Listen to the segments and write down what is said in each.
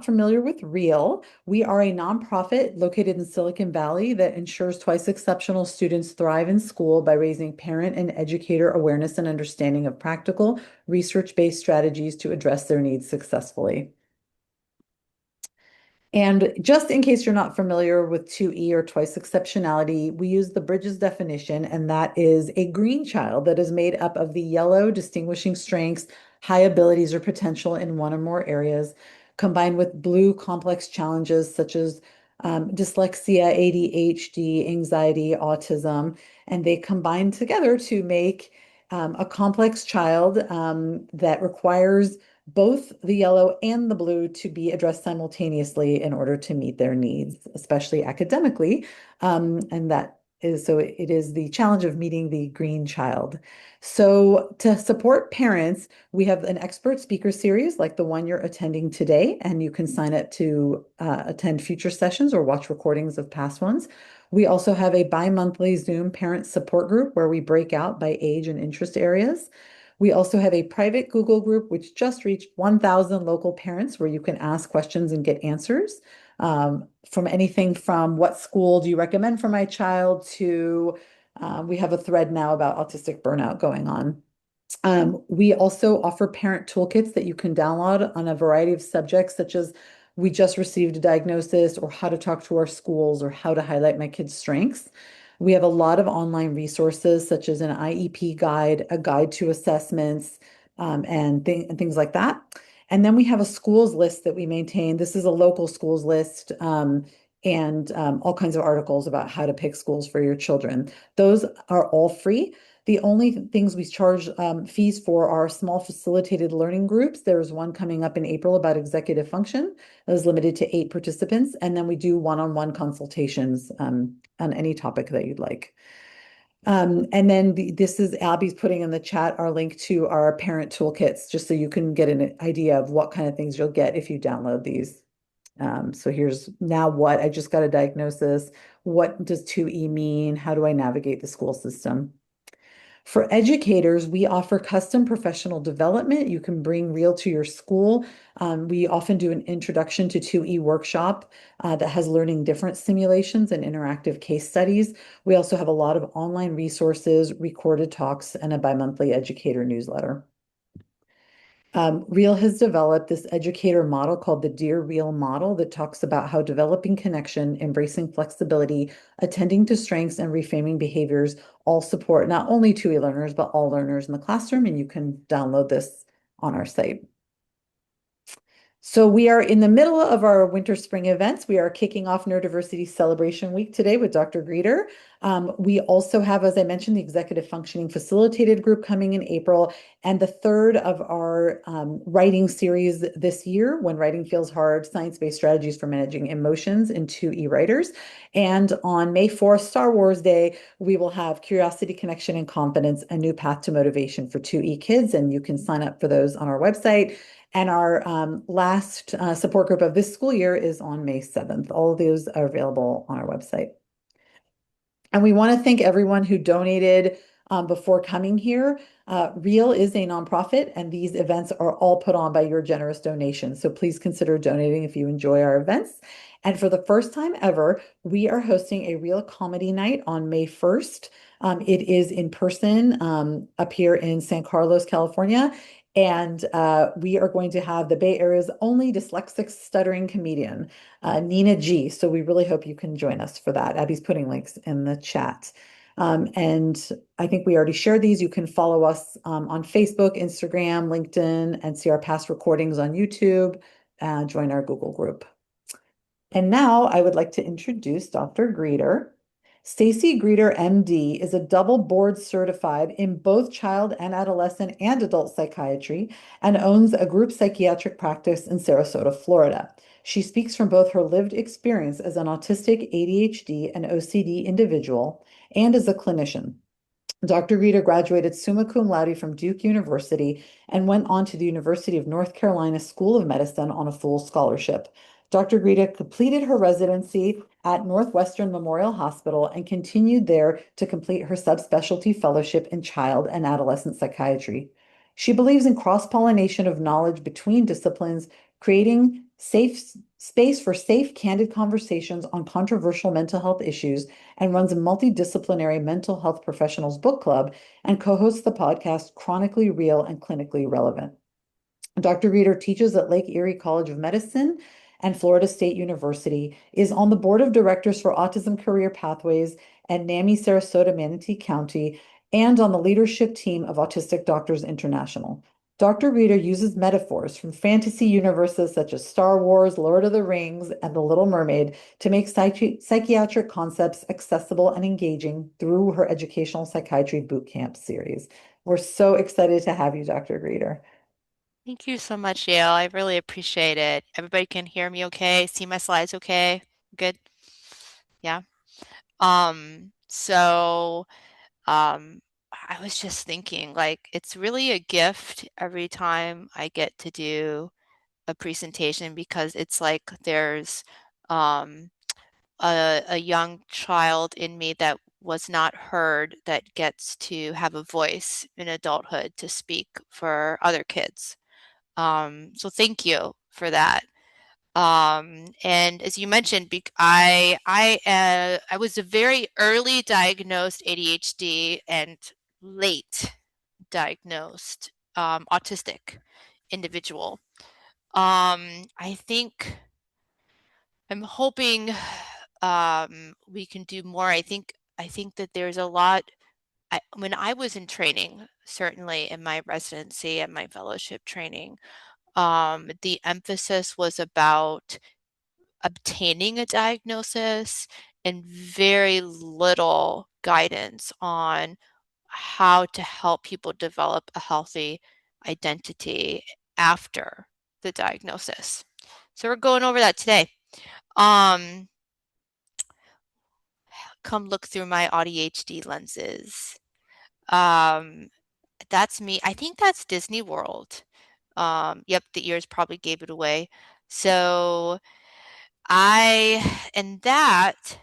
Familiar with Real, we are a nonprofit located in Silicon Valley that ensures twice exceptional students thrive in school by raising parent and educator awareness and understanding of practical, research-based strategies to address their needs successfully. And just in case you're not familiar with 2E or twice exceptionality, we use the Bridges definition, and that is a green child that is made up of the yellow distinguishing strengths, high abilities or potential in one or more areas, combined with blue complex challenges such as dyslexia, ADHD, anxiety, autism, and they combine together to make a complex child that requires both the yellow and the blue to be addressed simultaneously in order to meet their needs, especially academically. And that is so it is the challenge of meeting the green child. So to support parents, we have an expert speaker series like the one you're attending today, and you can sign up to attend future sessions or watch recordings of past ones. We also have a bi-monthly Zoom parent support group where we break out by age and interest areas. We also have a private Google group, which just reached 1,000 local parents where you can ask questions and get answers from anything from what school do you recommend for my child to we have a thread now about autistic burnout going on. We also offer parent toolkits that you can download on a variety of subjects, such as we just received a diagnosis, or how to talk to our schools, or how to highlight my kids' strengths. We have a lot of online resources, such as an IEP guide, a guide to assessments, and things like that. And then we have a schools list that we maintain. This is a local schools list, and all kinds of articles about how to pick schools for your children. Those are all free. The only things we charge fees for are small facilitated learning groups. There's one coming up in April about executive function that is limited to 8 participants. And then we do one-on-one consultations on any topic that you'd like. And then this is Abby's putting in the chat our link to our parent toolkits, just so you can get an idea of what kind of things you'll get if you download these. So here's now what I just got a diagnosis. What does 2E mean? How do I navigate the school system? For educators, we offer custom professional development. You can bring Real to your school. We often do an introduction to 2E workshop that has learning different simulations and interactive case studies. We also have a lot of online resources, recorded talks, and a bi-monthly educator newsletter. Real has developed this educator model called the Dear Real model that talks about how developing connection, embracing flexibility, attending to strengths, and reframing behaviors all support not only 2E learners, but all learners in the classroom. And you can download this on our site. So we are in the middle of our winter spring events. We are kicking off Neurodiversity Celebration Week today with Dr. Greeter. We also have, as I mentioned, the Executive Functioning Facilitated group coming in April, and the third of our writing series this year, When Writing Feels Hard, Science-Based Strategies for Managing Emotions in 2E Writers. And on May 4th, Star Wars Day, we will have Curiosity, Connection, and Confidence, a new path to motivation for 2E kids, and you can sign up for those on our website. And our last support group of this school year is on May 7th. All of those are available on our website. And we want to thank everyone who donated before coming here. Real is a nonprofit, and these events are all put on by your generous donations. So please consider donating if you enjoy our events. And for the first time ever, we are hosting a Real Comedy Night on May 1st. It is in person up here in San Carlos, California. And we are going to have the Bay Area's only dyslexic stuttering comedian, Nina G. So we really hope you can join us for that. Abby's putting links in the chat. And I think we already shared these. You can follow us on Facebook, Instagram, LinkedIn, and see our past recordings on YouTube. Join our Google group. And now I would like to introduce Dr. Greeter. Stacy Greeter, MD, is a double board certified in both child and adolescent and adult psychiatry and owns a group psychiatric practice in Sarasota, Florida. She speaks from both her lived experience as an autistic, ADHD, and OCD individual and as a clinician. Dr. Greeter graduated summa cum laude from Duke University and went on to the University of North Carolina School of Medicine on a full scholarship. Dr. Greeter completed her residency at Northwestern Memorial Hospital and continued there to complete her subspecialty fellowship in child and adolescent psychiatry. She believes in cross-pollination of knowledge between disciplines, creating safe space for safe, candid conversations on controversial mental health issues, and runs a multidisciplinary mental health professionals book club and co-hosts the podcast Chronically Real and Clinically Relevant. Dr. Reeder teaches at Lake Erie College of Medicine and Florida State University, is on the board of directors for Autism Career Pathways at NAMI Sarasota Manatee County, and on the leadership team of Autistic Doctors International. Dr. Reeder uses metaphors from fantasy universes such as Star Wars, Lord of the Rings, and The Little Mermaid to make psychiatric concepts accessible and engaging through her educational psychiatry bootcamp series. We're so excited to have you, Dr. Greeter. Thank you so much, Yale. I really appreciate it. Everybody can hear me okay? See my slides okay? Good? Yeah. So, um, I was just thinking, like, it's really a gift every time I get to do a presentation because it's like there's um, a young child in me that was not heard that gets to have a voice in adulthood to speak for other kids. So thank you for that. And as you mentioned, I was a very early diagnosed ADHD and late diagnosed autistic individual. I think I'm hoping we can do more. I think that there's a lot. When I was in training, certainly in my residency and my fellowship training, the emphasis was about obtaining a diagnosis and very little guidance on how to help people develop a healthy identity after the diagnosis. So we're going over that today. Um, Come look through my ADHD lenses. Um, that's me. I think that's Disney World. Yep, the ears probably gave it away. So and that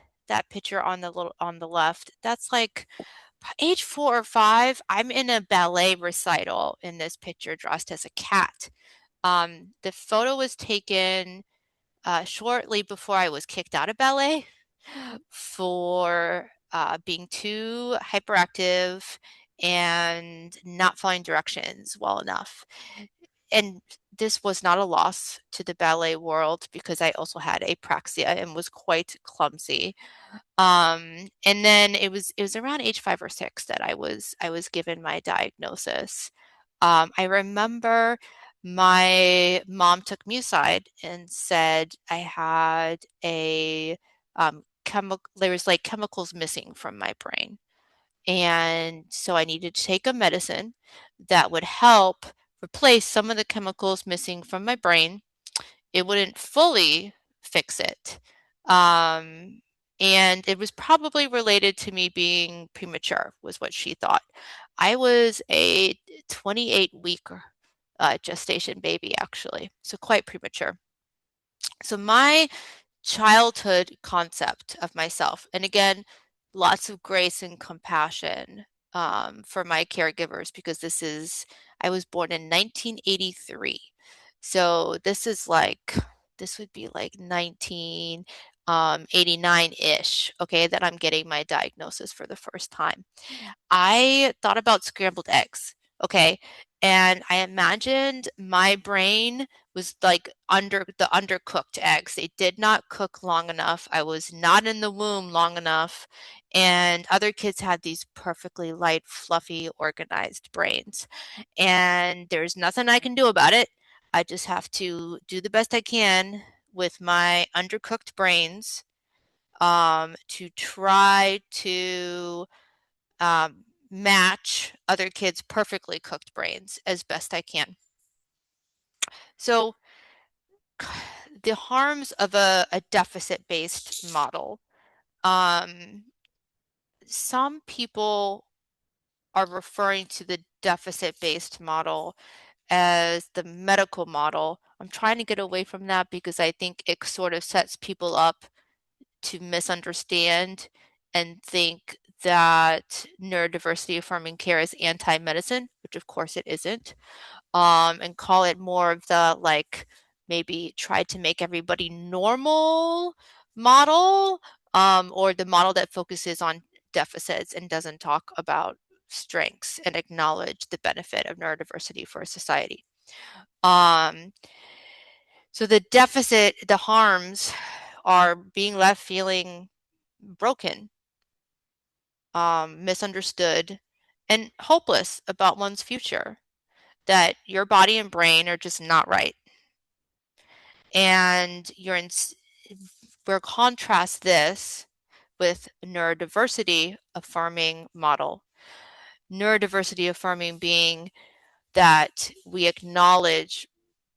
picture on the left, that's like age 4 or 5. I'm in a ballet recital in this picture dressed as a cat. The photo was taken shortly before I was kicked out of ballet for being too hyperactive and not following directions well enough. And this was not a loss to the ballet world because I also had apraxia and was quite clumsy. And then it was around age 5 or 6 that I was given my diagnosis. I remember my mom took me aside and said I had a chemical there was like chemicals missing from my brain. And so I needed to take a medicine that would help replace some of the chemicals missing from my brain. It wouldn't fully fix it. Um, and it was probably related to me being premature, was what she thought. I was a 28-week gestation baby, actually, so quite premature. So my childhood concept of myself, and again, lots of grace and compassion for my caregivers because I was born in 1983. So this would be like 1989-ish, okay, that I'm getting my diagnosis for the first time. I thought about scrambled eggs, okay? And I imagined my brain was like the undercooked eggs. They did not cook long enough. I was not in the womb long enough. And other kids had these perfectly light, fluffy, organized brains. And there's nothing I can do about it. I just have to do the best I can with my undercooked brains to try to match other kids' perfectly cooked brains as best I can. So the harms of a deficit-based model. Um, some people are referring to the deficit-based model as the medical model. I'm trying to get away from that because I think it sort of sets people up to misunderstand and think that neurodiversity affirming care is anti-medicine, which of course it isn't, and call it more of the like maybe tried to make everybody normal model, or the model that focuses on deficits and doesn't talk about strengths and acknowledge the benefit of neurodiversity for a society. Um, so the deficit, the harms are being left feeling broken, misunderstood, and hopeless about one's future, that your body and brain are just not right. And we'll contrast this with neurodiversity affirming model. Neurodiversity affirming being that we acknowledge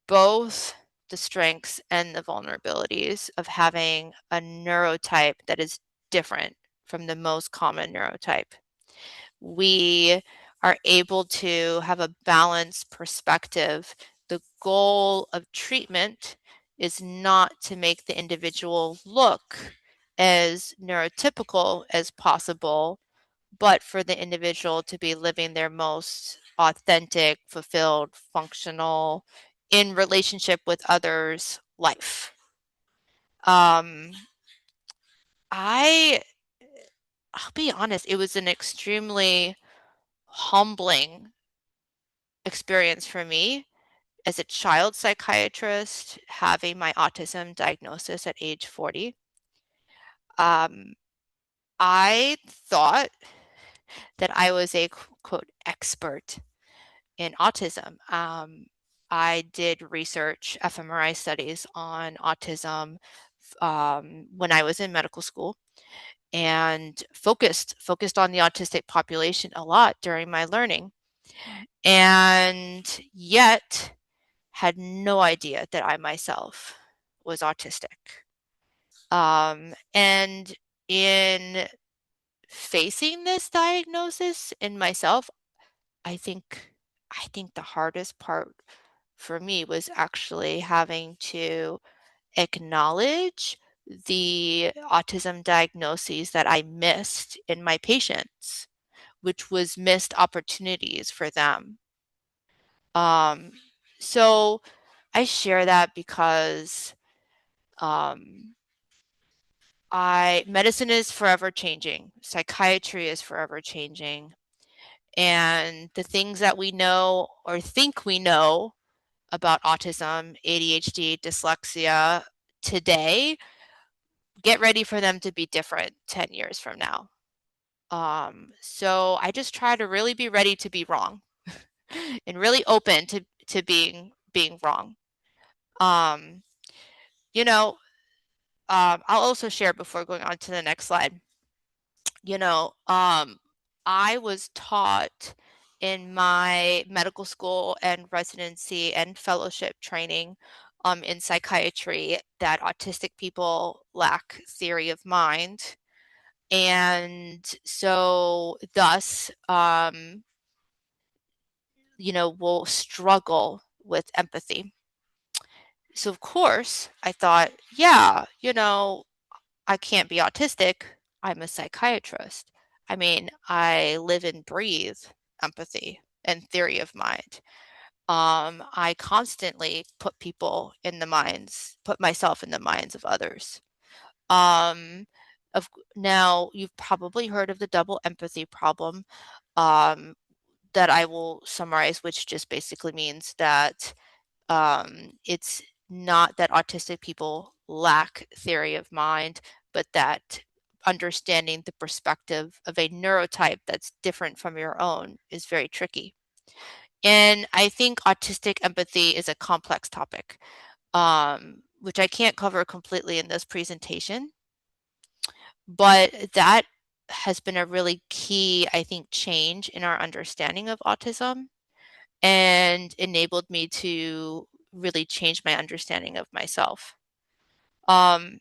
both the strengths and the vulnerabilities of having a neurotype that is different from the most common neurotype. We are able to have a balanced perspective. The goal of treatment is not to make the individual look as neurotypical as possible, but for the individual to be living their most authentic, fulfilled, functional, in relationship with others life. Um, I, I'll be honest, it was an extremely humbling experience for me as a child psychiatrist having my autism diagnosis at age 40. Um, I thought that I was a quote expert in autism. I did research fMRI studies on autism when I was in medical school, and focused on the autistic population a lot during my learning, and yet had no idea that I myself was autistic. And in facing this diagnosis in myself, I think I think the hardest part for me was actually having to acknowledge the autism diagnoses that I missed in my patients, which was missed opportunities for them. Um, so I share that because um, I medicine is forever changing, psychiatry is forever changing, and the things that we know or think we know about autism, ADHD, dyslexia today, get ready for them to be different 10 years from now. So I just try to really be ready to be wrong and really open to being wrong. Um, you know, I'll also share before going on to the next slide. You know, I was taught in my medical school and residency and fellowship training in psychiatry that autistic people lack theory of mind. And so, thus, will struggle with empathy. So, of course, I thought, yeah, I can't be autistic. I'm a psychiatrist. I mean, I live and breathe empathy and theory of mind. I constantly put myself in the minds of others. Um, Now, you've probably heard of the double empathy problem, um, that I will summarize, which just basically means that it's not that autistic people lack theory of mind, but that understanding the perspective of a neurotype that's different from your own is very tricky. And I think autistic empathy is a complex topic, which I can't cover completely in this presentation, but that has been a really key, I think, change in our understanding of autism and enabled me to really change my understanding of myself. Um,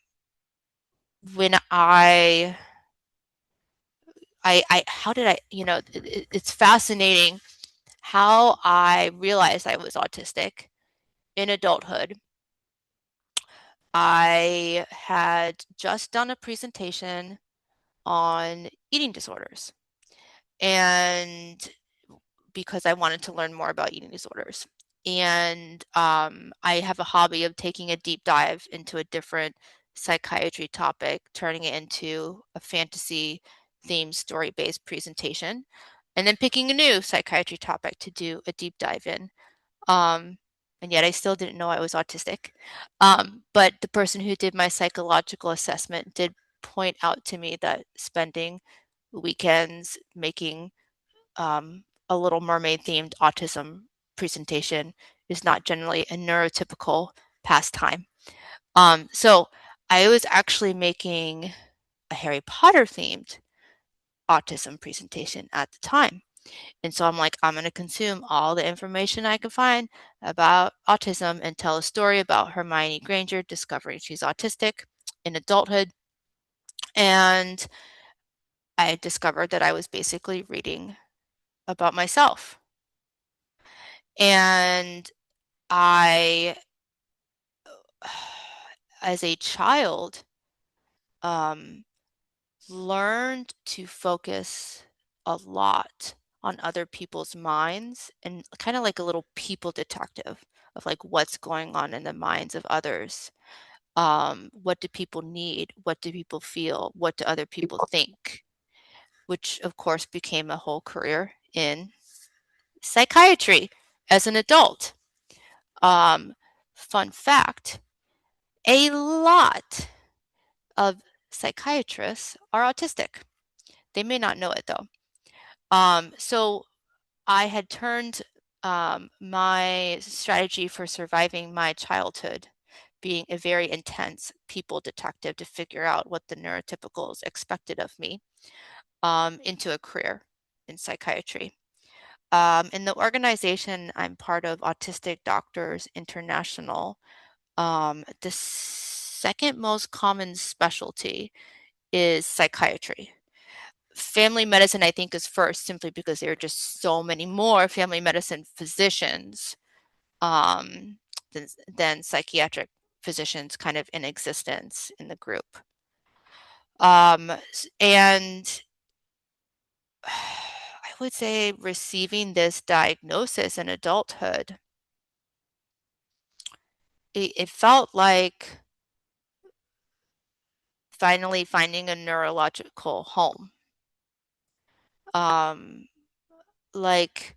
when how did it's fascinating how I realized I was autistic in adulthood. I had just done a presentation on eating disorders, and because I wanted to learn more about eating disorders. And I have a hobby of taking a deep dive into a different psychiatry topic, turning it into a fantasy themed story-based presentation, and then picking a new psychiatry topic to do a deep dive in. Um, and yet I still didn't know I was autistic. But the person who did my psychological assessment did point out to me that spending weekends making a Little Mermaid themed autism presentation is not generally a neurotypical pastime. So I was actually making a Harry Potter themed autism presentation at the time. And so I'm like, I'm going to consume all the information I can find about autism and tell a story about Hermione Granger discovering she's autistic in adulthood. And I discovered that I was basically reading about myself. And I, as a child, um, learned to focus a lot on other people's minds and kind of like a little people detective of like what's going on in the minds of others. What do people need? What do people feel? What do other people think? Which, of course, became a whole career in psychiatry as an adult. Um, Fun fact, a lot of psychiatrists are autistic. They may not know it though. So I had turned my strategy for surviving my childhood, being a very intense people detective to figure out what the neurotypicals expected of me, into a career in psychiatry. In the organization I'm part of, Autistic Doctors International, the second most common specialty is psychiatry. Family medicine, I think, is first simply because there are just so many more family medicine physicians um, than psychiatric physicians kind of in existence in the group. And I would say receiving this diagnosis in adulthood, it felt like finally finding a neurological home. Um, like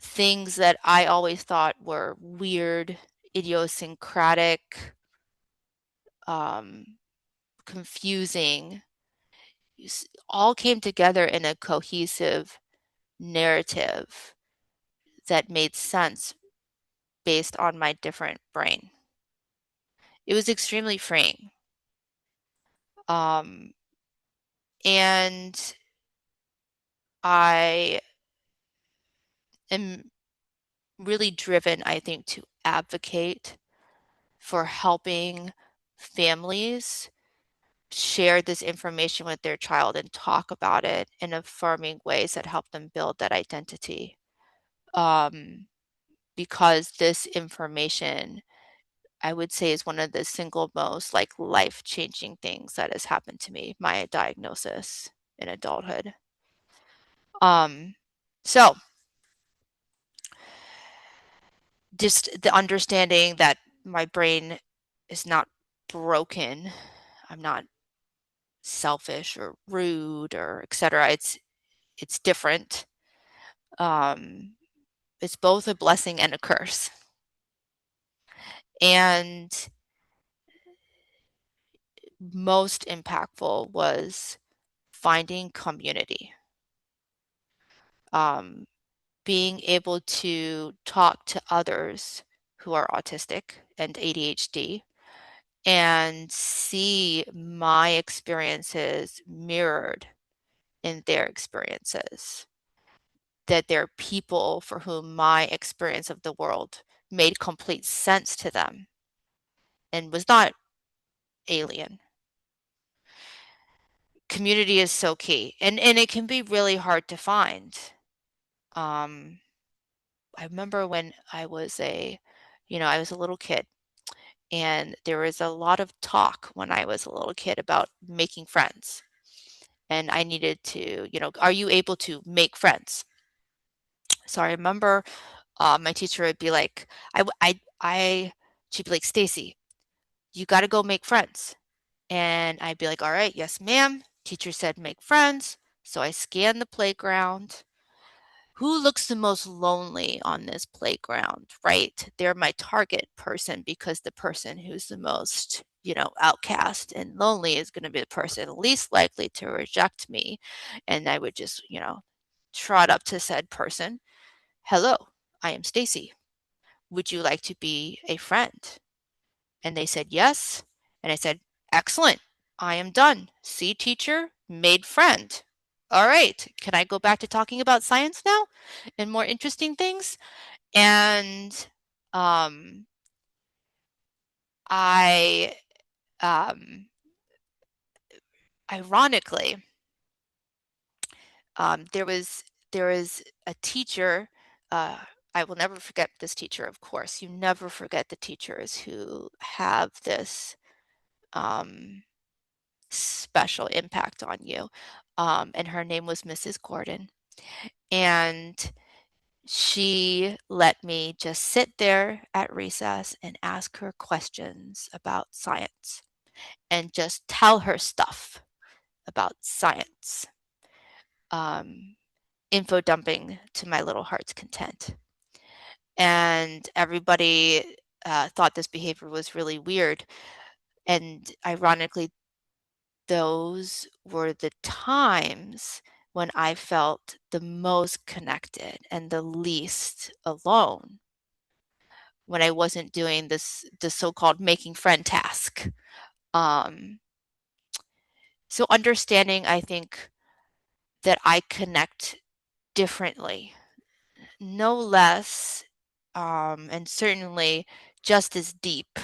things that I always thought were weird, idiosyncratic, um, confusing, all came together in a cohesive narrative that made sense based on my different brain. It was extremely freeing. Um, and I am really driven, I think, to advocate for helping families share this information with their child and talk about it in affirming ways that help them build that identity. Um, because this information, I would say, is one of the single most like life-changing things that has happened to me, my diagnosis in adulthood. Um, so just the understanding that my brain is not broken. I'm not selfish or rude or etc. It's different. Um, it's both a blessing and a curse. And most impactful was finding community. Um, Being able to talk to others who are autistic and ADHD and see my experiences mirrored in their experiences. That there are people for whom my experience of the world made complete sense to them and was not alien. Community is so key, and it can be really hard to find. Um, I remember when I was a little kid, and there was a lot of talk when I was a little kid about making friends. And I needed to, are you able to make friends? So I remember My teacher would be like, she'd be like, Stacy, you got to go make friends. And I'd be like, all right, yes, ma'am. Teacher said make friends. So I scanned the playground. Who looks the most lonely on this playground, right? They're my target person because the person who's the most, outcast and lonely is going to be the person least likely to reject me. And I would just, trot up to said person. Hello, I am Stacy. Would you like to be a friend? And they said yes. And I said, excellent. I am done. See, teacher, made friend. All right. Can I go back to talking about science now and more interesting things? And um, I, um, ironically, there was a teacher. Uh, I will never forget this teacher. Of course, you never forget the teachers who have this um, special impact on you. And her name was Mrs. Gordon. And she let me just sit there at recess and ask her questions about science and just tell her stuff about science. Um, Info dumping to my little heart's content. And everybody thought this behavior was really weird. And ironically, those were the times when I felt the most connected and the least alone, when I wasn't doing the so-called making friend task. Um, so understanding, I think, that I connect differently, no less, and certainly just as deep.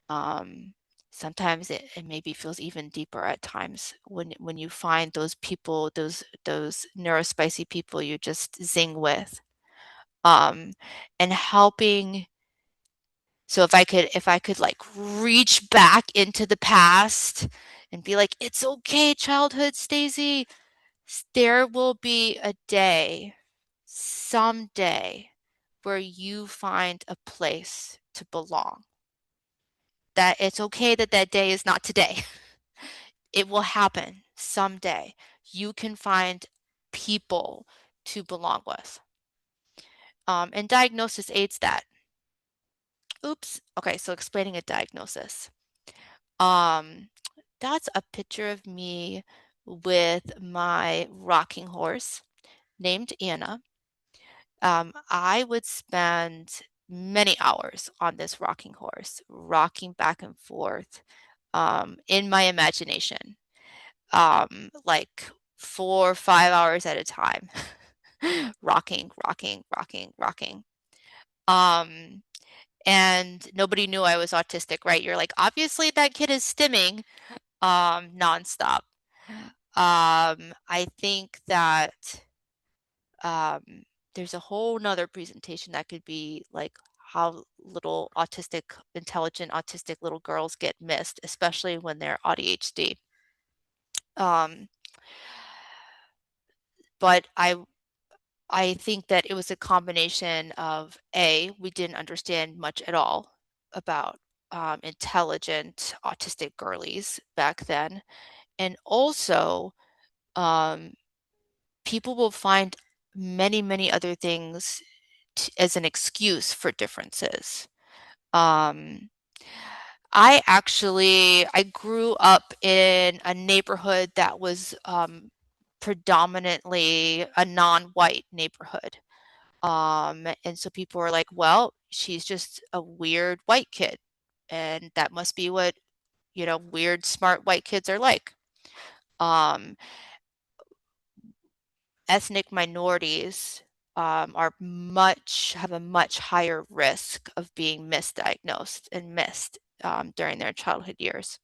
Um, Sometimes it maybe feels even deeper at times when you find those people, those neurospicy people you just zing with. Um, and helping. So if I could like reach back into the past and be like, it's okay, childhood Stacy. There will be a day, someday, where you find a place to belong. That it's okay that that day is not today. It will happen someday. You can find people to belong with. And diagnosis aids that. Oops. Okay, so explaining a diagnosis. Um, that's a picture of me with my rocking horse named Anna. I would spend many hours on this rocking horse, rocking back and forth in my imagination, like 4 or 5 hours at a time, rocking, rocking, rocking, rocking. Um, and nobody knew I was autistic, right? You're like, obviously that kid is stimming nonstop. I think that um, there's a whole nother presentation that could be like how little intelligent autistic little girls get missed, especially when they're ADHD. Um, but I think that it was a combination of we didn't understand much at all about intelligent autistic girlies back then, and also um, people will find many, many other things as an excuse for differences. Um, I grew up in a neighborhood that was predominantly a non-white neighborhood. And so people were like, well, she's just a weird white kid. And that must be what, weird, smart white kids are like. Um, Ethnic minorities have a much higher risk of being misdiagnosed and missed during their childhood years.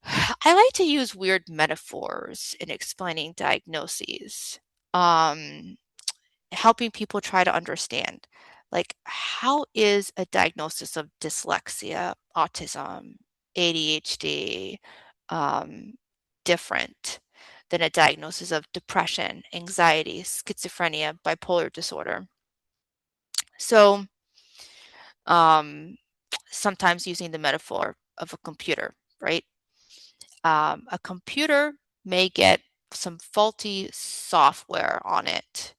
I like to use weird metaphors in explaining diagnoses, um, helping people try to understand, like, how is a diagnosis of dyslexia, autism, ADHD um, different than a diagnosis of depression, anxiety, schizophrenia, bipolar disorder? So um, sometimes using the metaphor of a computer, right? A computer may get some faulty software on it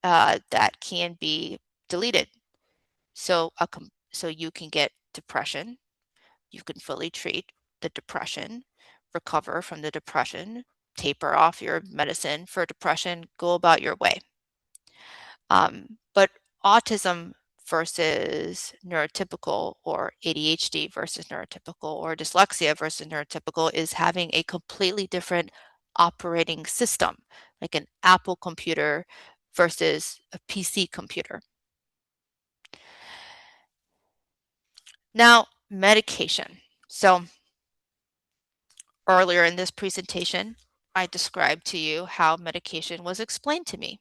that can be deleted. So you can get depression. You can fully treat the depression, recover from the depression, taper off your medicine for depression, go about your way. But autism versus neurotypical, or ADHD versus neurotypical, or dyslexia versus neurotypical is having a completely different operating system, like an Apple computer versus a PC computer. Now, medication. So earlier in this presentation, I described to you how medication was explained to me.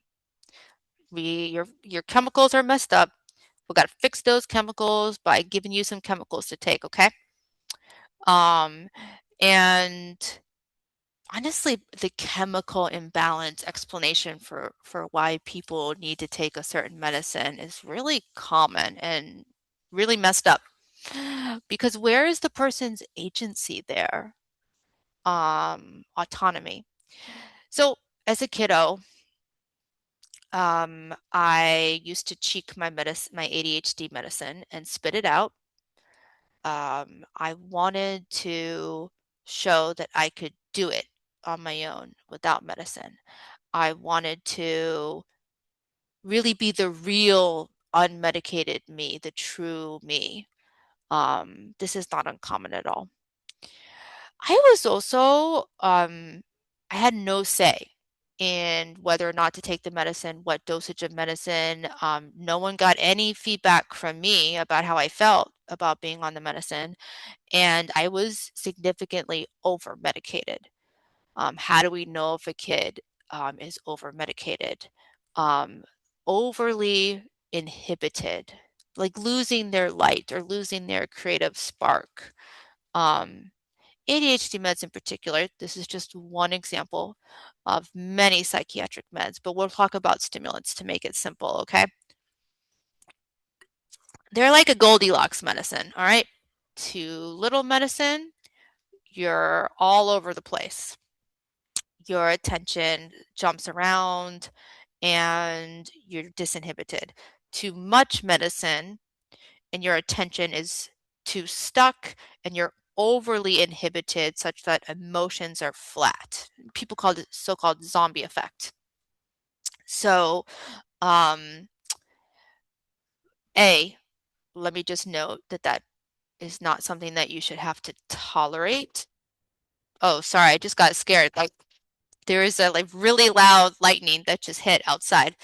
Your chemicals are messed up. We got to fix those chemicals by giving you some chemicals to take, okay? Um, and honestly, the chemical imbalance explanation for why people need to take a certain medicine is really common and really messed up. Because where is the person's agency there? Autonomy. So as a kiddo, I used to cheek my ADHD medicine and spit it out. I wanted to show that I could do it on my own without medicine. I wanted to really be the real unmedicated me, the true me. This is not uncommon at all. I was also, I had no say in whether or not to take the medicine, what dosage of medicine. No one got any feedback from me about how I felt about being on the medicine, and I was significantly over medicated. How do we know if a kid is over medicated? Um, Overly inhibited, like losing their light or losing their creative spark. Um, ADHD meds in particular, this is just one example of many psychiatric meds, but we'll talk about stimulants to make it simple, okay? They're like a Goldilocks medicine, all right? Too little medicine, you're all over the place. Your attention jumps around and you're disinhibited. Too much medicine and your attention is too stuck and you're overly inhibited such that emotions are flat. People call it so-called zombie effect. So, um, A, let me just note that that is not something that you should have to tolerate. Oh, sorry, I just got scared. Like there is a like really loud lightning that just hit outside.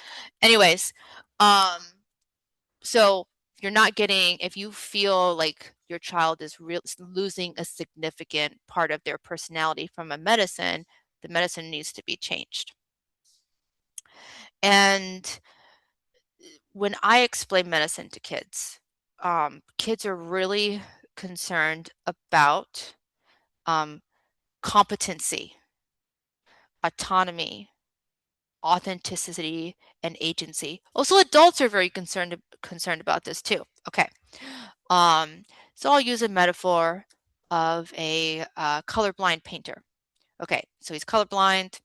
Anyways, um, so you're not getting, if you feel like your child is losing a significant part of their personality from a medicine, the medicine needs to be changed. And when I explain medicine to kids, kids are really concerned about um, competency, autonomy, authenticity, and agency. Also, adults are very concerned about this too. Okay. Um, so I'll use a metaphor of a colorblind painter. Okay, so he's colorblind,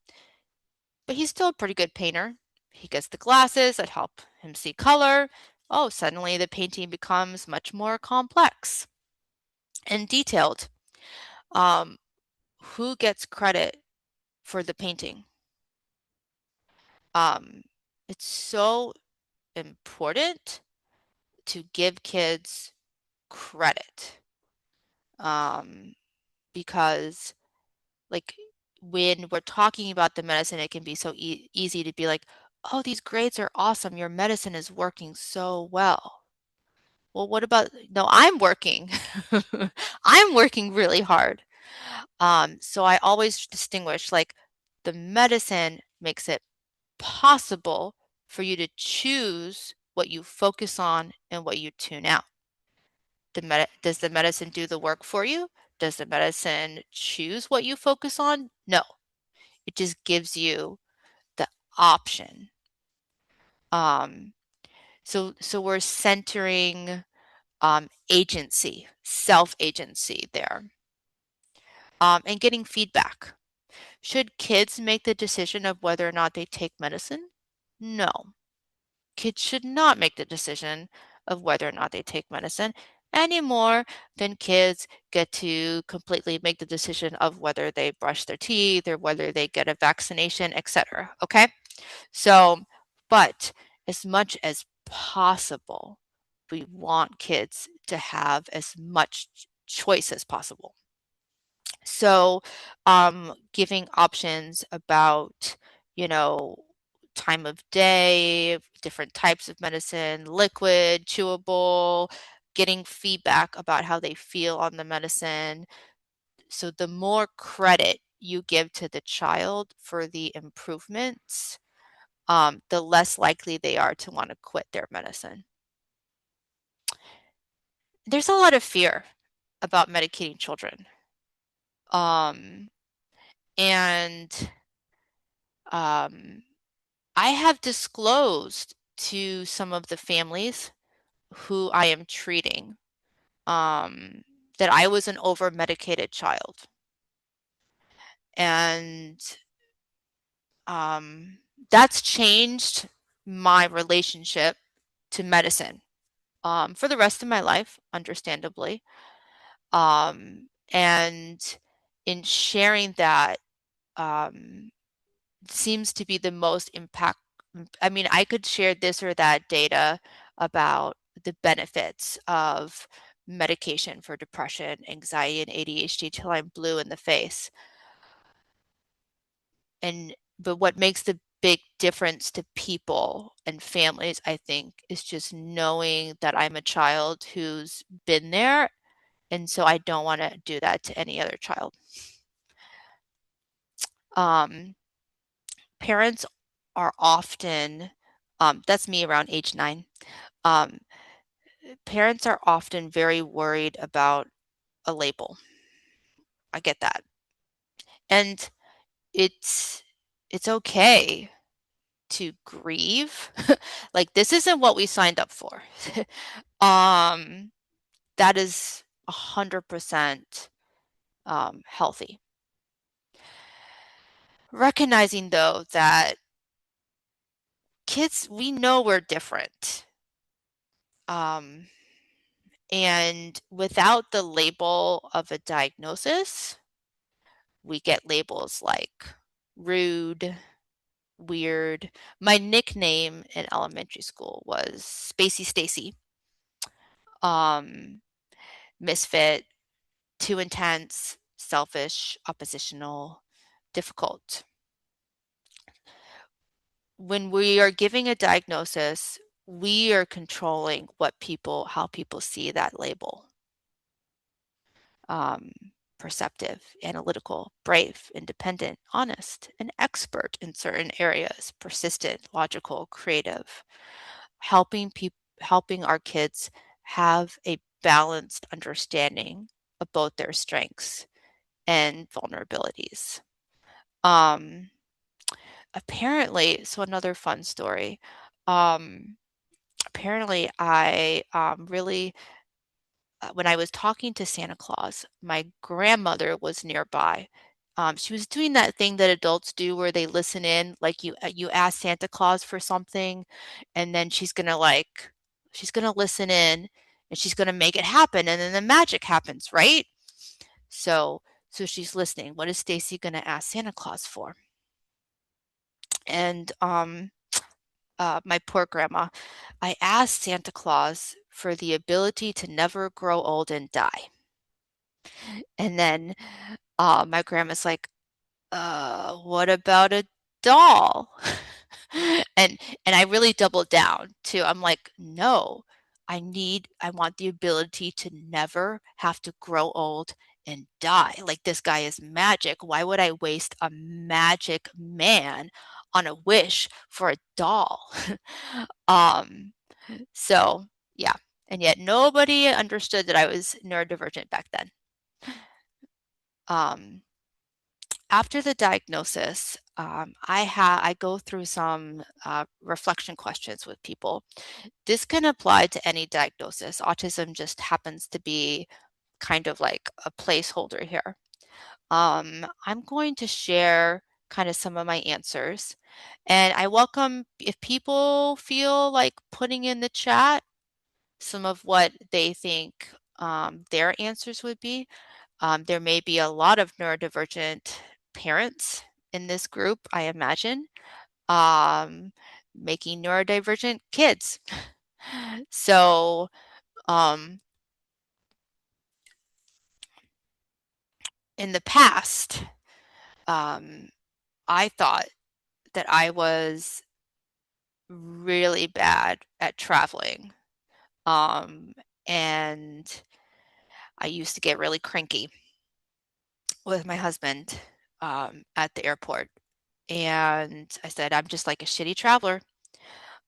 but he's still a pretty good painter. He gets the glasses that help him see color. Oh, suddenly the painting becomes much more complex and detailed. Um, who gets credit for the painting? Um, it's so important to give kids credit, um, because like when we're talking about the medicine, it can be so easy to be like, oh, these grades are awesome. Your medicine is working so well. Well, what about, no, I'm working. I'm working really hard. So I always distinguish like the medicine makes it possible for you to choose what you focus on and what you tune out. Does the medicine do the work for you? Does the medicine choose what you focus on? No. It just gives you the option. Um, So we're centering agency, self-agency there, and getting feedback. Should kids make the decision of whether or not they take medicine? No. Kids should not make the decision of whether or not they take medicine any more than kids get to completely make the decision of whether they brush their teeth or whether they get a vaccination, etc. Okay? So, but as much as possible, we want kids to have as much choice as possible. So, giving options about, you know, time of day, different types of medicine, liquid, chewable, getting feedback about how they feel on the medicine. So the more credit you give to the child for the improvements, the less likely they are to want to quit their medicine. There's a lot of fear about medicating children. Um, and um, I have disclosed to some of the families who I am treating that I was an over-medicated child. And um, that's changed my relationship to medicine for the rest of my life, understandably. And in sharing that, um, seems to be the most impact. I mean, I could share this or that data about the benefits of medication for depression, anxiety, and ADHD till I'm blue in the face. But what makes the big difference to people and families, I think, is just knowing that I'm a child who's been there, and so I don't want to do that to any other child. Um, Parents are often, that's me around age 9. Um, Parents are often very worried about a label. I get that. And it's it's okay to grieve. Like this isn't what we signed up for. um that is 100% healthy. Recognizing though that kids, we know we're different. Um And without the label of a diagnosis, we get labels like rude, weird. My nickname in elementary school was Spacey Stacy, um, misfit, too intense, selfish, oppositional, difficult. When we are giving a diagnosis, we are controlling how people see that label. um, Perceptive, analytical, brave, independent, honest, an expert in certain areas, persistent, logical, creative, helping our kids have a balanced understanding of both their strengths and vulnerabilities. Um, Apparently, so another fun story. Um, Apparently, I really when I was talking to Santa Claus, my grandmother was nearby. She was doing that thing that adults do where they listen in, like you ask Santa Claus for something, and then she's gonna listen in, and she's gonna make it happen, and then the magic happens, right? So so she's listening. What is Stacy gonna ask Santa Claus for? And my poor grandma, I asked Santa Claus for the ability to never grow old and die. And then my grandma's like, what about a doll? And and I really doubled down too. I'm like, no, I want the ability to never have to grow old and die. Like this guy is magic. Why would I waste a magic man on a wish for a doll? um, so yeah. And yet nobody understood that I was neurodivergent back then. Um, after the diagnosis, I go through some reflection questions with people. This can apply to any diagnosis. Autism just happens to be kind of like a placeholder here. I'm going to share kind of some of my answers, and I welcome if people feel like putting in the chat some of what they think their answers would be. There may be a lot of neurodivergent parents in this group, I imagine, um, making neurodivergent kids. So, um, in the past, um, I thought that I was really bad at traveling. Um, and I used to get really cranky with my husband at the airport. And I said, I'm just like a shitty traveler.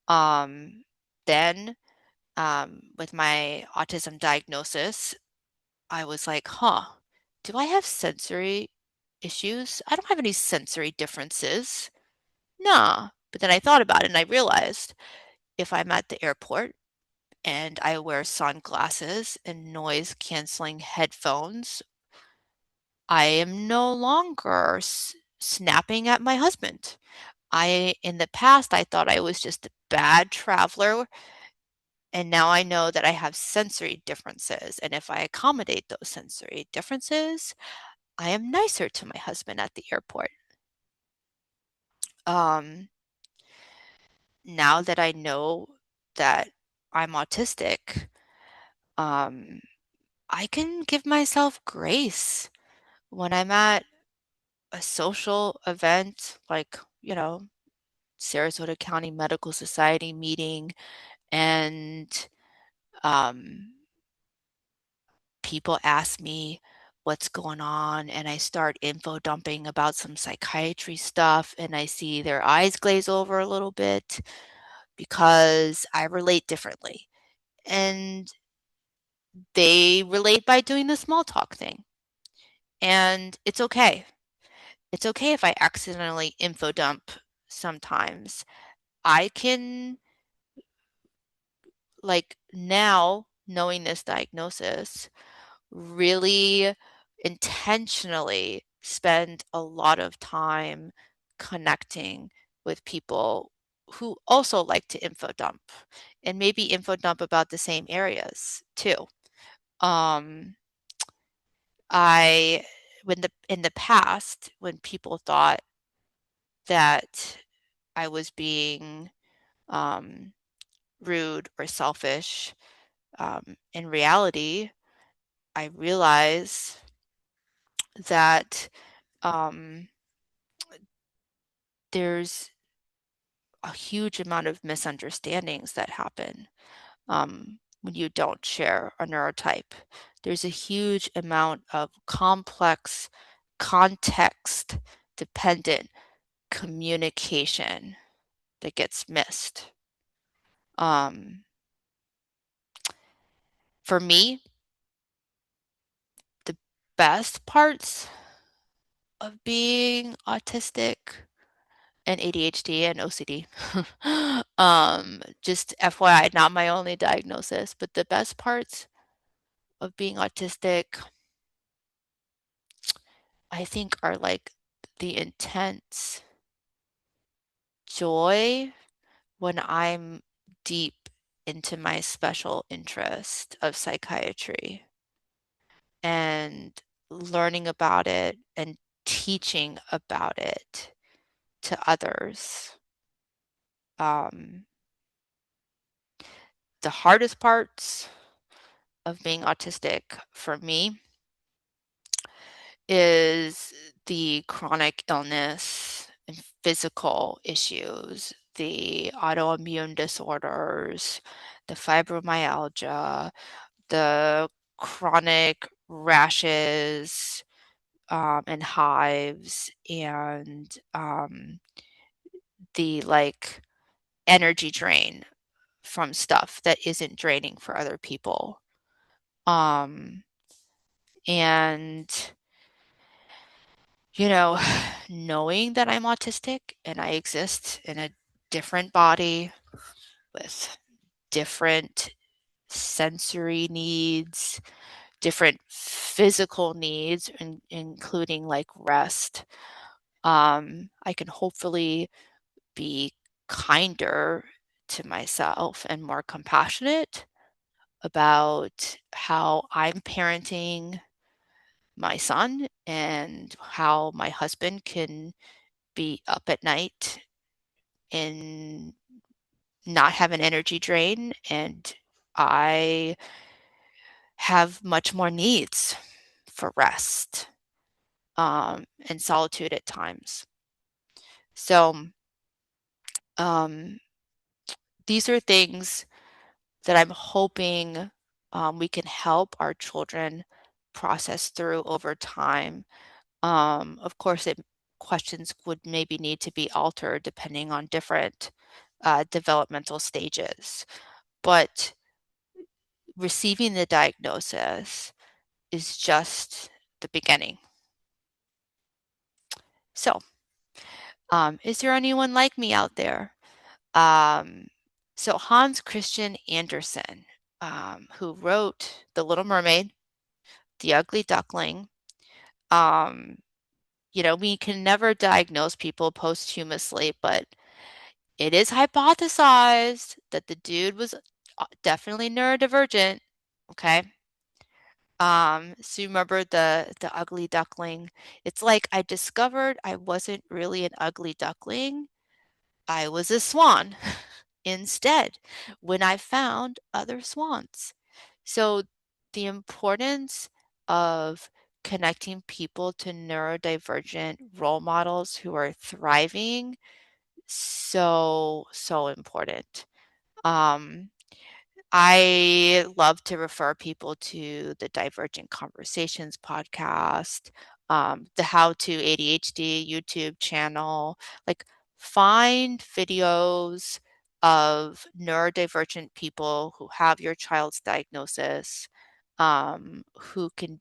Um, then, with my autism diagnosis, I was like, huh, do I have sensory issues? I don't have any sensory differences. Nah. But then I thought about it and I realized if I'm at the airport and I wear sunglasses and noise canceling headphones, I am no longer snapping at my husband. In the past, I thought I was just a bad traveler, and now I know that I have sensory differences. And if I accommodate those sensory differences, I am nicer to my husband at the airport. Um, Now that I know that I'm autistic, um, I can give myself grace when I'm at a social event like, Sarasota County Medical Society meeting and um, people ask me what's going on and I start info dumping about some psychiatry stuff and I see their eyes glaze over a little bit because I relate differently. And they relate by doing the small talk thing. And it's okay. It's okay if I accidentally info dump sometimes. I can, like, now knowing this diagnosis, really intentionally spend a lot of time connecting with people who also like to info dump and maybe info dump about the same areas too. Um, I in the past, when people thought that I was being um, rude or selfish, in reality, I realize that um, there's a huge amount of misunderstandings that happen when you don't share a neurotype. There's a huge amount of complex, context dependent communication that gets missed. Um, for me, the best parts of being autistic and ADHD and OCD. Just FYI, not my only diagnosis, but the best parts of being autistic, I think, are like the intense joy when I'm deep into my special interest of psychiatry and learning about it and teaching about it to others. Um, the hardest parts of being autistic for me is the chronic illness and physical issues, the autoimmune disorders, the fibromyalgia, the chronic rashes and hives, and the like energy drain from stuff that isn't draining for other people. Um, and you know, knowing that I'm autistic and I exist in a different body with different sensory needs, different physical needs, including like rest, I can hopefully be kinder to myself and more compassionate about how I'm parenting my son and how my husband can be up at night and not have an energy drain, and I have much more needs for rest and solitude at times. So um, these are things that I'm hoping we can help our children process through over time. Of course, questions would maybe need to be altered depending on different developmental stages, but receiving the diagnosis is just the beginning. So, is there anyone like me out there? Um, so Hans Christian Andersen, who wrote The Little Mermaid, The Ugly Duckling, um, we can never diagnose people posthumously, but it is hypothesized that the dude was definitely neurodivergent. Okay. So you remember the ugly duckling? It's like I discovered I wasn't really an ugly duckling. I was a swan instead when I found other swans. So the importance of connecting people to neurodivergent role models who are thriving, so important. Um, I love to refer people to the Divergent Conversations podcast, the How to ADHD YouTube channel. Like, find videos of neurodivergent people who have your child's diagnosis, who can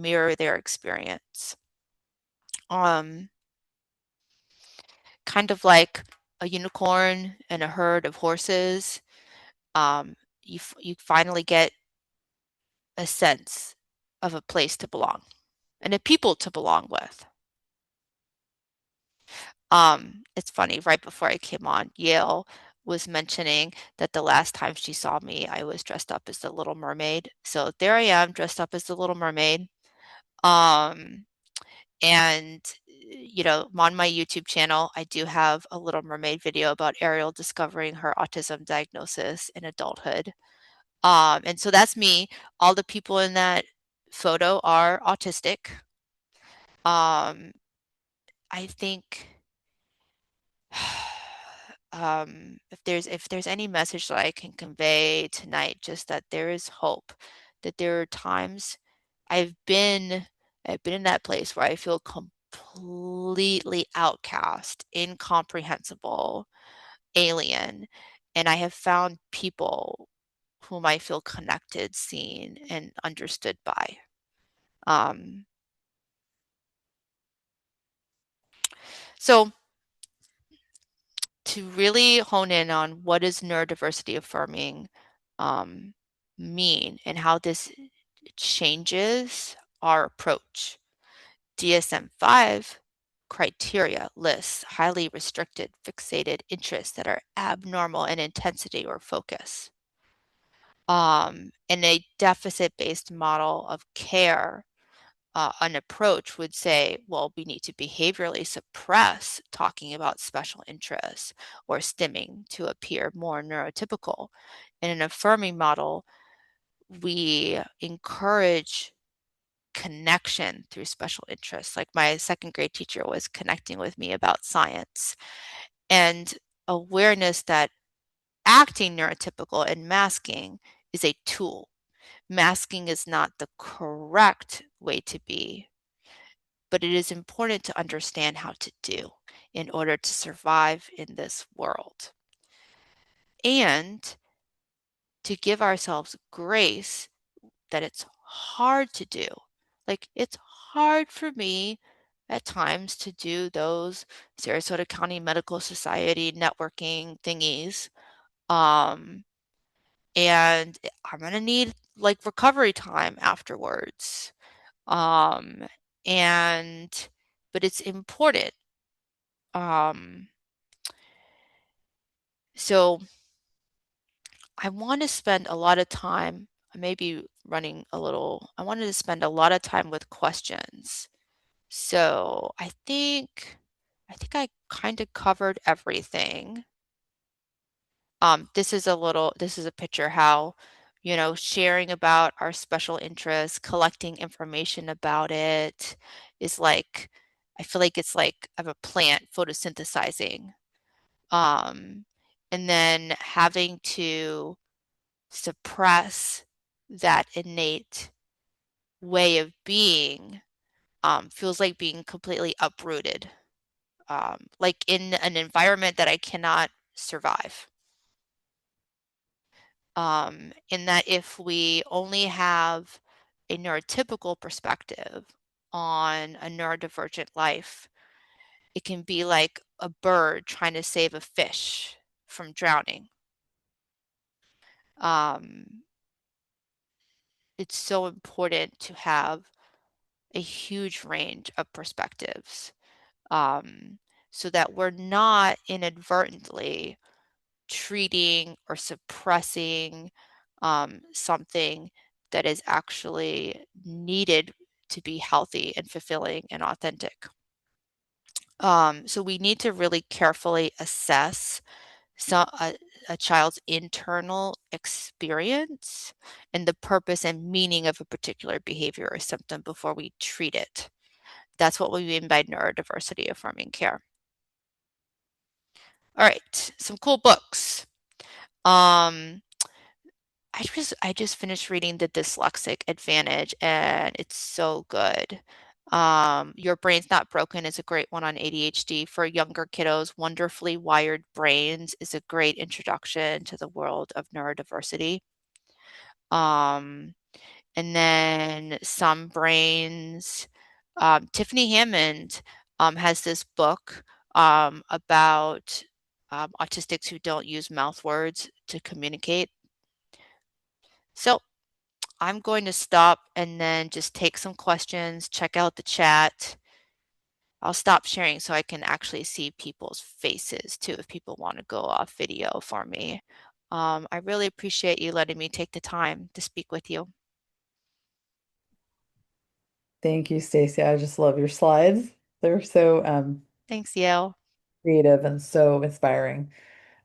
mirror their experience. Um, Kind of like a unicorn and a herd of horses. You finally get a sense of a place to belong and a people to belong with. It's funny, right before I came on, Yale was mentioning that the last time she saw me, I was dressed up as the Little Mermaid. So there I am, dressed up as the Little Mermaid. Um, and on my YouTube channel, I do have a Little Mermaid video about Ariel discovering her autism diagnosis in adulthood. And so that's me. All the people in that photo are autistic. Um, I think if there's any message that I can convey tonight, just that there is hope, that there are times I've been I've been in that place where I feel completely outcast, incomprehensible, alien, and I have found people whom I feel connected, seen, and understood by. Um, so to really hone in on what is neurodiversity affirming um, mean and how this changes our approach. DSM-5 criteria lists highly restricted, fixated interests that are abnormal in intensity or focus. And a deficit-based model of care, an approach would say, well, we need to behaviorally suppress talking about special interests or stimming to appear more neurotypical. In an affirming model, we encourage connection through special interests. Like my second grade teacher was connecting with me about science and awareness that acting neurotypical and masking is a tool. Masking is not the correct way to be, but it is important to understand how to do in order to survive in this world and to give ourselves grace that it's hard to do. Like, it's hard for me at times to do those Sarasota County Medical Society networking thingies. Um, and I'm gonna need like recovery time afterwards. Um, and but it's important. Um, so I want to spend a lot of time, I may be running a little, I wanted to spend a lot of time with questions. So I think I kind of covered everything. This is a picture how, sharing about our special interests, collecting information about it is like, I feel like it's like of a plant photosynthesizing. Um, and then having to suppress that innate way of being feels like being completely uprooted, like in an environment that I cannot survive. In that if we only have a neurotypical perspective on a neurodivergent life, it can be like a bird trying to save a fish from drowning. Um, it's so important to have a huge range of perspectives, um, so that we're not inadvertently treating or suppressing something that is actually needed to be healthy and fulfilling and authentic. So we need to really carefully assess a child's internal experience and the purpose and meaning of a particular behavior or symptom before we treat it. That's what we mean by neurodiversity affirming care. All right, some cool books. Um, I just finished reading The Dyslexic Advantage and it's so good. Your Brain's Not Broken is a great one on ADHD for younger kiddos. Wonderfully Wired Brains is a great introduction to the world of neurodiversity. Um, and then Some Brains, Tiffany Hammond has this book about autistics who don't use mouth words to communicate. So I'm going to stop and then just take some questions, check out the chat. I'll stop sharing so I can actually see people's faces too if people want to go off video for me. I really appreciate you letting me take the time to speak with you. Thank you, Stacy. I just love your slides. They're so Thanks, Yale. creative and so inspiring.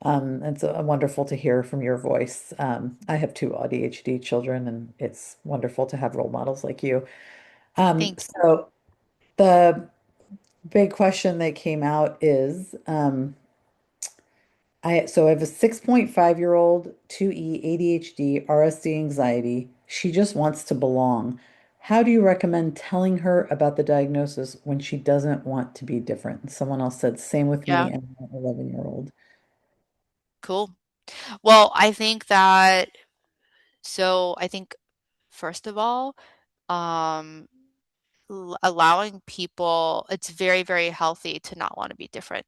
It's wonderful to hear from your voice. I have two ADHD children, and it's wonderful to have role models like you. Thank you. So the big question that came out is, I have a 6.5-year-old, 2E ADHD, RSD anxiety. She just wants to belong. How do you recommend telling her about the diagnosis when she doesn't want to be different? Someone else said, same with me Yeah, and my 11-year-old. cool. Well, I think first of all, um, allowing people, it's very, very healthy to not want to be different,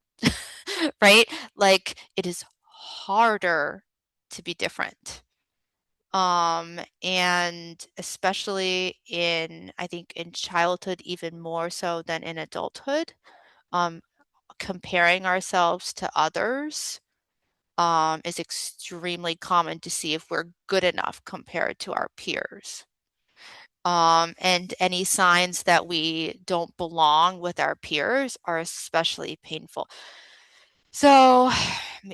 right? Like it is harder to be different. And especially I think in childhood, even more so than in adulthood, um, comparing ourselves to others, is extremely common to see if we're good enough compared to our peers. And any signs that we don't belong with our peers are especially painful. So,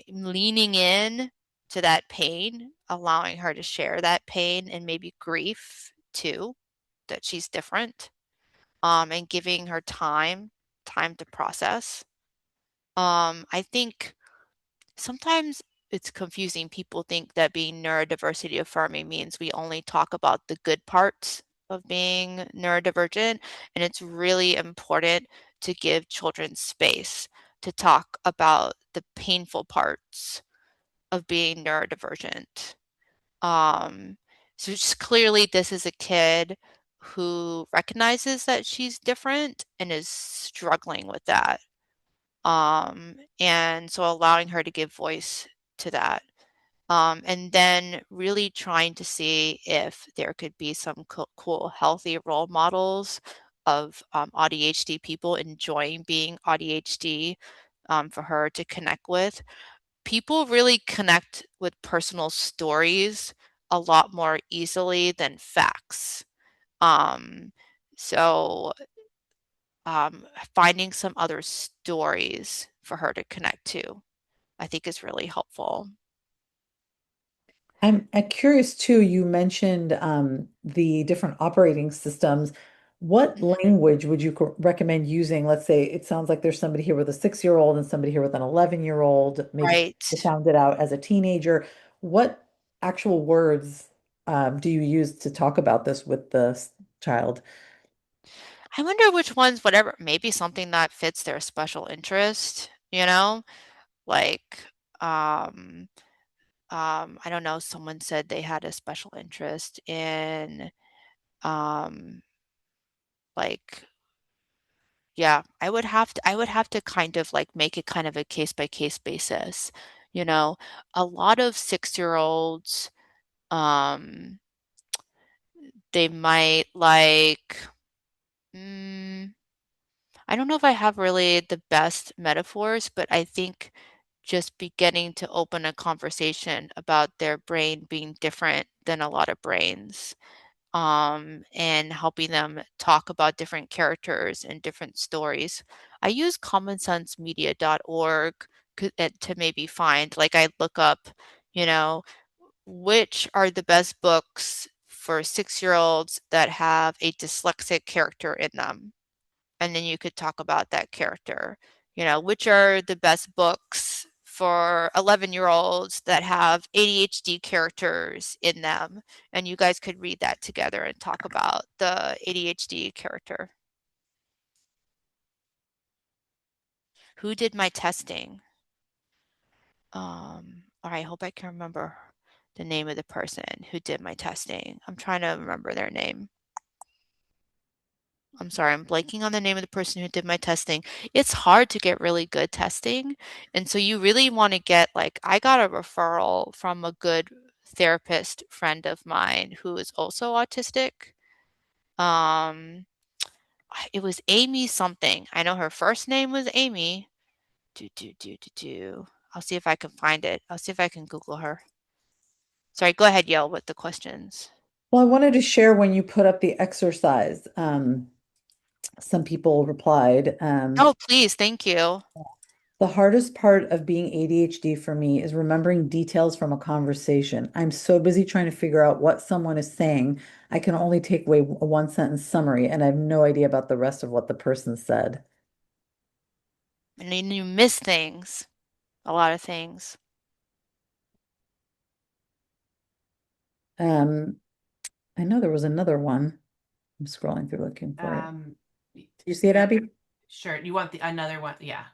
leaning in to that pain, allowing her to share that pain and maybe grief too, that she's different, and giving her time to process. I think sometimes it's confusing. People think that being neurodiversity affirming means we only talk about the good parts of being neurodivergent, and it's really important to give children space to talk about the painful parts of being neurodivergent. Um, so just clearly this is a kid who recognizes that she's different and is struggling with that. And so allowing her to give voice to that. And then really trying to see if there could be some cool, healthy role models of ADHD people enjoying being ADHD for her to connect with. People really connect with personal stories a lot more easily than facts. Um, so finding some other stories for her to connect to, I think is really helpful. I'm curious too, you mentioned the different operating systems. What Mhm. language would you recommend using? Let's say it sounds like there's somebody here with a 6-year-old and somebody here with an 11-year-old. Maybe they Right. found it out as a teenager. What actual words do you use to talk about this with the child? I wonder which ones, whatever, maybe something that fits their special interest, you know? Like, um, I don't know, someone said they had a special interest in, um, like, yeah, I would have to kind of like make it kind of a case by case basis, you know? A lot of 6-year-olds, um, they might like, mm, I don't know if I have really the best metaphors, but I think just beginning to open a conversation about their brain being different than a lot of brains, and helping them talk about different characters and different stories. I use commonsensemedia.org to maybe find, like, I look up, you know, which are the best books for 6-year-olds that have a dyslexic character in them, and then you could talk about that character. You know, which are the best books for 11-year-olds that have ADHD characters in them? And you guys could read that together and talk about the ADHD character. Who did my testing? All right, I hope I can remember the name of the person who did my testing. I'm trying to remember their name. I'm sorry, I'm blanking on the name of the person who did my testing. It's hard to get really good testing. And so you really want to get, like, I got a referral from a good therapist friend of mine who is also autistic. Um, it was Amy something. I know her first name was Amy. Do. I'll see if I can find it. I'll see if I can Google her. Sorry, go ahead, Yale, with the questions. Well, I wanted to share when you put up the exercise. Some people replied. Oh, please, thank you. The hardest part of being ADHD for me is remembering details from a conversation. I'm so busy trying to figure out what someone is saying. I can only take away a one sentence summary, and I have no idea about the rest of what the person said. And then you miss things, a lot of things. Um, I know there was another one. I'm scrolling through looking for it. Um, Do you see it, you're Abby? sure you want the another one? Yeah.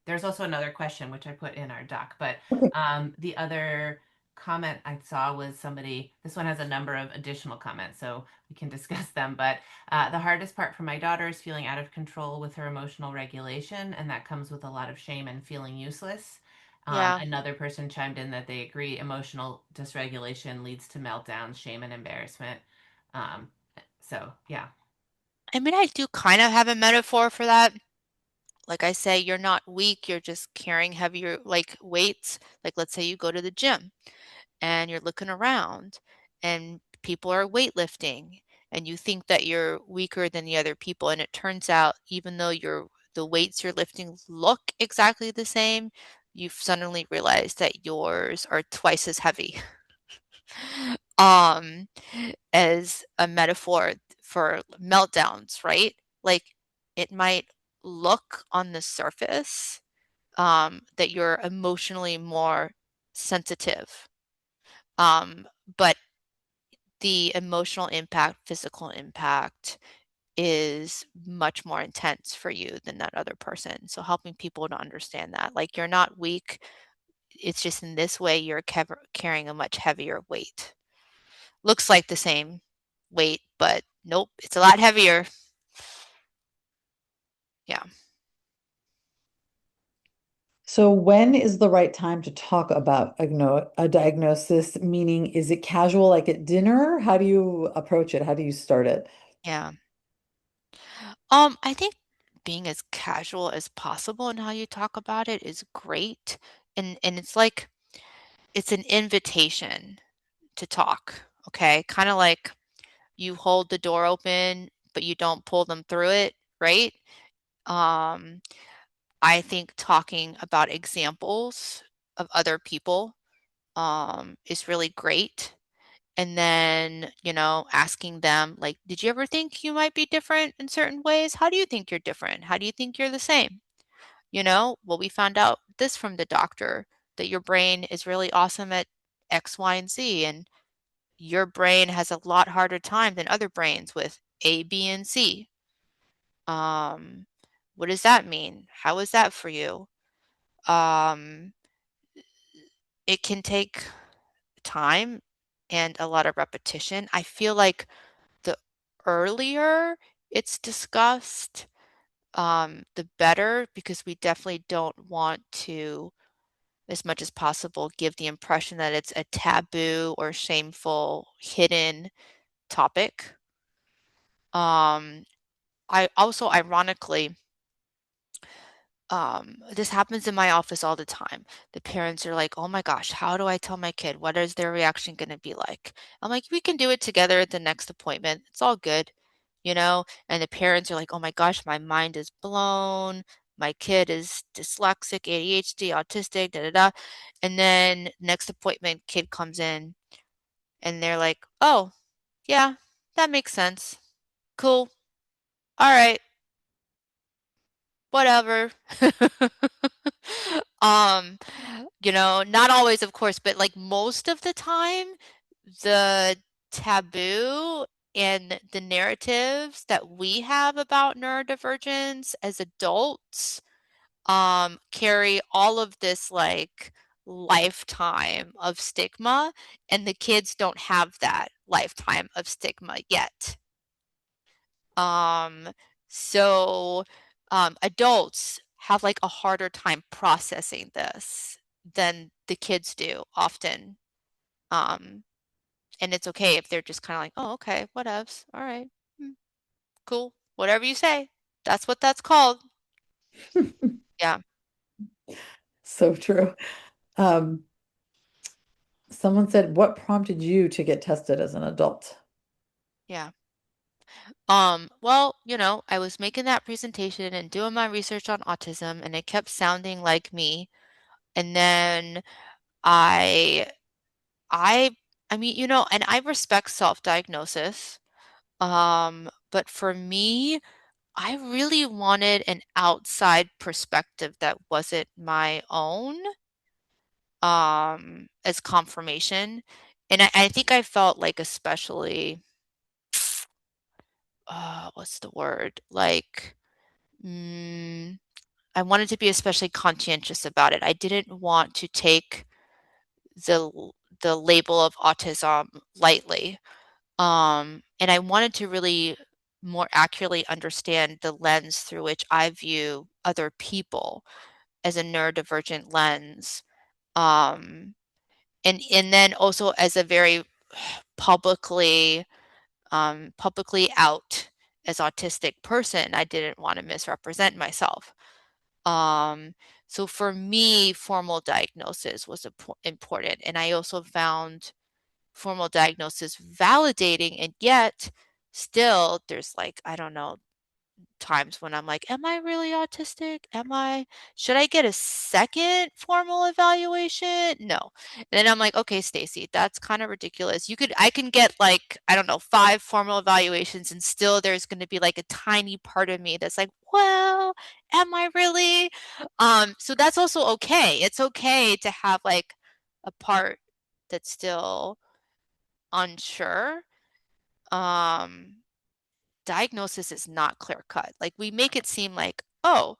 There's also another question which I put in our doc, but Okay. the other comment I saw was somebody. This one has a number of additional comments, so we can discuss them. But the hardest part for my daughter is feeling out of control with her emotional regulation, and that comes with a lot of shame and feeling useless. Yeah. Another person chimed in that they agree emotional dysregulation leads to meltdowns, shame, and embarrassment. Um, so yeah. I mean, I do kind of have a metaphor for that. Like I say, you're not weak, you're just carrying heavier like weights. Like let's say you go to the gym and you're looking around and people are weightlifting and you think that you're weaker than the other people and it turns out even though the weights you're lifting look exactly the same, you've suddenly realized that yours are twice as heavy. um as a metaphor for meltdowns, right? Like it might look on the surface that you're emotionally more sensitive, um, but the emotional impact, physical impact is much more intense for you than that other person. So helping people to understand that, like you're not weak, it's just in this way you're carrying a much heavier weight. Looks like the same. weight, but nope, it's a lot heavier. Yeah. So when is the right time to talk about a diagnosis? Meaning, is it casual like at dinner? How do you approach it? How do you start it? Yeah. I think being as casual as possible in how you talk about it is great. And it's like it's an invitation to talk, okay? Kind of like you hold the door open, but you don't pull them through it, right? Um, I think talking about examples of other people is really great. And then, asking them, like, did you ever think you might be different in certain ways? How do you think you're different? How do you think you're the same? Well, we found out this from the doctor that your brain is really awesome at X, Y, and Z, and your brain has a lot harder time than other brains with A, B, and C. Um, what does that mean? How is that for you? Um, it can take time and a lot of repetition. I feel like the earlier it's discussed, the better, because we definitely don't want to, as much as possible, give the impression that it's a taboo or shameful, hidden topic. Um, I also, ironically, this happens in my office all the time. The parents are like, "Oh my gosh, how do I tell my kid? What is their reaction going to be like?" I'm like, "We can do it together at the next appointment. It's all good." And the parents are like, "Oh my gosh, my mind is blown. My kid is dyslexic, ADHD, autistic, da da da." And then next appointment, kid comes in and they're like, "Oh, yeah, that makes sense. Cool. All right. Whatever." Um, not always, of course, but like most of the time, the taboo and the narratives that we have about neurodivergence as adults carry all of this like lifetime of stigma, and the kids don't have that lifetime of stigma yet. Um, so adults have like a harder time processing this than the kids do often. Um, and it's okay if they're just kind of like, oh, okay, whatevs. All right, mm, cool, whatever you say. That's what that's called. Yeah, So true. Um, Someone said, what prompted you to get tested as an adult? yeah. Well, I was making that presentation and doing my research on autism, and it kept sounding like me. And then I I I mean, and I respect self-diagnosis. But for me, I really wanted an outside perspective that wasn't my own, as confirmation. And I think I felt like especially, what's the word? Like, mm, I wanted to be especially conscientious about it. I didn't want to take the label of autism lightly. And I wanted to really more accurately understand the lens through which I view other people as a neurodivergent lens. Um, and then also as a very publicly publicly out as autistic person. I didn't want to misrepresent myself. Um, so for me, formal diagnosis was important, and I also found formal diagnosis validating, and yet still there's like, I don't know, times when I'm like, am I really autistic? Should I get a second formal evaluation? No. And then I'm like, okay, Stacy, that's kind of ridiculous. I can get like, I don't know, 5 formal evaluations, and still there's going to be like a tiny part of me that's like, well, am I really? So that's also okay. It's okay to have like a part that's still unsure. Um, Diagnosis is not clear cut. Like we make it seem like, oh,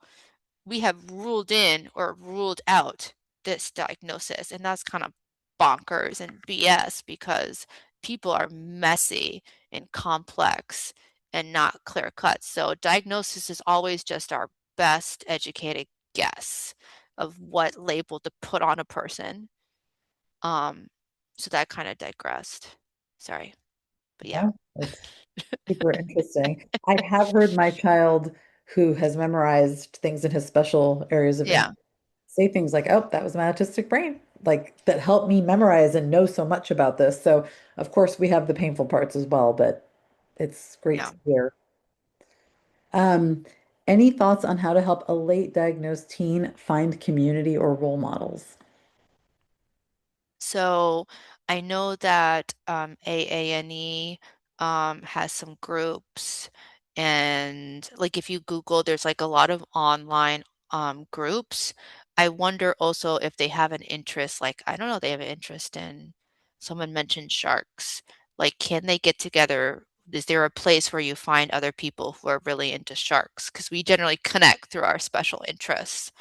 we have ruled in or ruled out this diagnosis. And that's kind of bonkers and BS, because people are messy and complex and not clear cut. So diagnosis is always just our best educated guess of what label to put on a person. Um, so that kind of digressed. Sorry, but yeah. No, it's super interesting. I have heard my child who has memorized things in his special areas of interest Yeah, say things like, "Oh, that was my autistic brain," like that helped me memorize and know so much about this. So, of course, we have the painful parts as well, but it's great yeah. to hear. Um, any thoughts on how to help a late diagnosed teen find community or role models? So I know that AANE has some groups, and like if you Google, there's like a lot of online groups. I wonder also if they have an interest, like I don't know, they have an interest in, someone mentioned sharks. Like, can they get together? Is there a place where you find other people who are really into sharks? Because we generally connect through our special interests.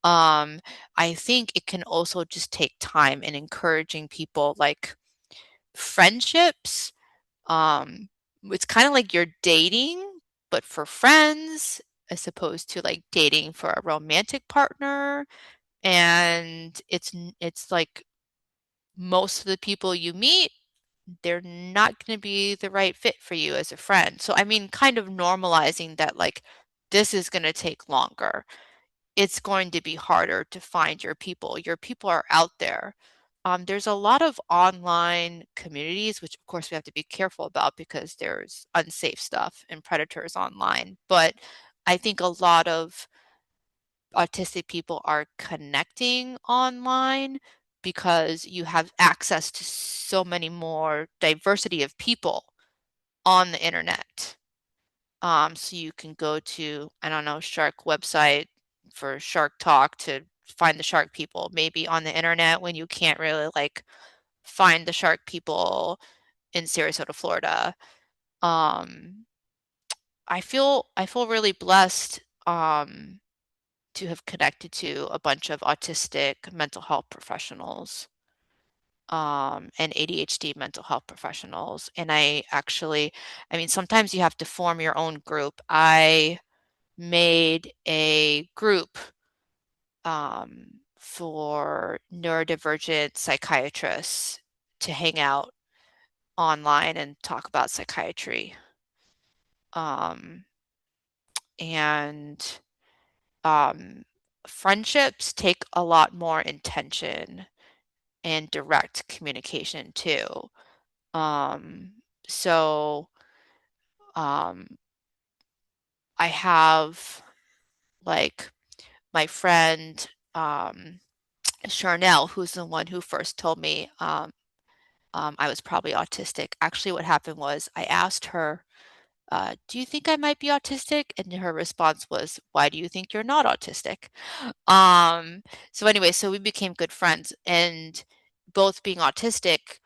Um, I think it can also just take time and encouraging people like friendships. Um, it's kind of like you're dating, but for friends, as opposed to like dating for a romantic partner. And it's like most of the people you meet, they're not going to be the right fit for you as a friend. So I mean, kind of normalizing that like this is going to take longer, it's going to be harder to find your people. Your people are out there. There's a lot of online communities, which of course we have to be careful about because there's unsafe stuff and predators online. But I think a lot of autistic people are connecting online because you have access to so many more diversity of people on the internet. So you can go to, I don't know, shark website for shark talk to find the shark people. Maybe on the internet when you can't really like find the shark people in Sarasota, Florida. Um, I feel really blessed to have connected to a bunch of autistic mental health professionals and ADHD mental health professionals. And I mean, sometimes you have to form your own group. I made a group for neurodivergent psychiatrists to hang out online and talk about psychiatry. Um, and um, friendships take a lot more intention and direct communication too. Um, so um, I have like my friend Charnel, who's the one who first told me I was probably autistic. Actually, what happened was I asked her, "Do you think I might be autistic?" And her response was, "Why do you think you're not autistic?" Um, so anyway, so we became good friends, and both being autistic,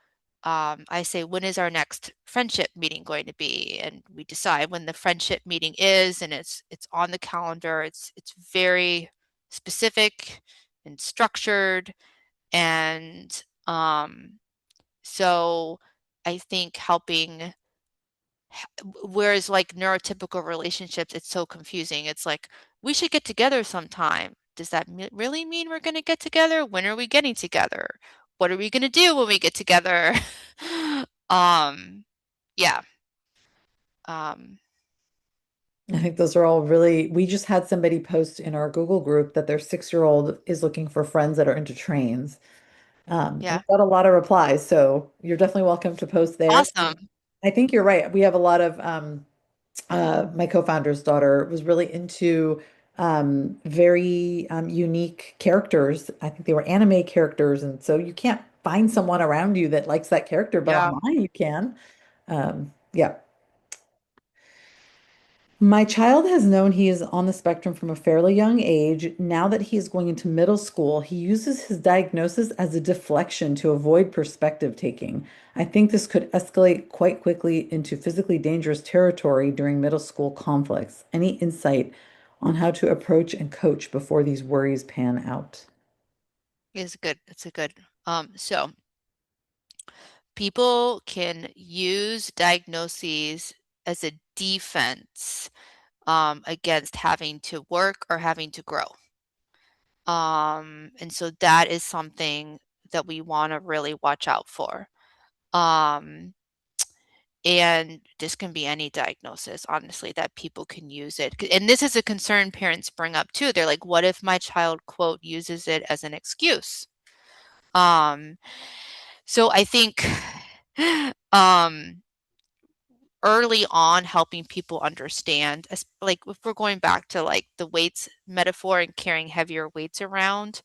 I say, "When is our next friendship meeting going to be?" And we decide when the friendship meeting is, and it's on the calendar. It's very specific and structured, and so I think helping, whereas like neurotypical relationships, it's so confusing. It's like, we should get together sometime. Does that really mean we're going to get together? When are we getting together? What are we going to do when we get together? um, yeah. Um, I think those are all really, we just had somebody post in our Google group that their 6-year-old is looking for friends that are into trains. And yeah. we got a lot of replies, so you're definitely welcome to post there. Awesome. I think you're right. We have a lot of my co-founder's daughter was really into very unique characters. I think they were anime characters, and so you can't find someone around you that likes that character, but Yeah. online you can. Yeah. My child has known he is on the spectrum from a fairly young age. Now that he is going into middle school, he uses his diagnosis as a deflection to avoid perspective taking. I think this could escalate quite quickly into physically dangerous territory during middle school conflicts. Any insight on how to approach and coach before these worries pan out? It's good. It's a good. So people can use diagnoses as a defense against having to work or having to grow. And so that is something that we want to really watch out for. Um, and this can be any diagnosis, honestly, that people can use it. And this is a concern parents bring up too. They're like, what if my child, quote, uses it as an excuse? Um, so I think um, early on helping people understand, like if we're going back to like the weights metaphor and carrying heavier weights around,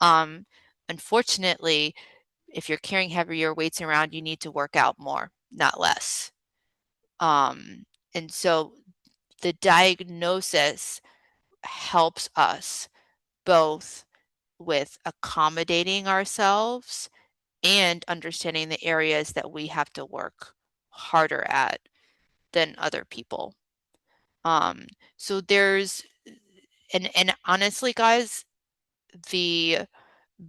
um, unfortunately, if you're carrying heavier weights around, you need to work out more, not less. Um, and so the diagnosis helps us both with accommodating ourselves and understanding the areas that we have to work harder at than other people. Um, so there's and honestly, guys, the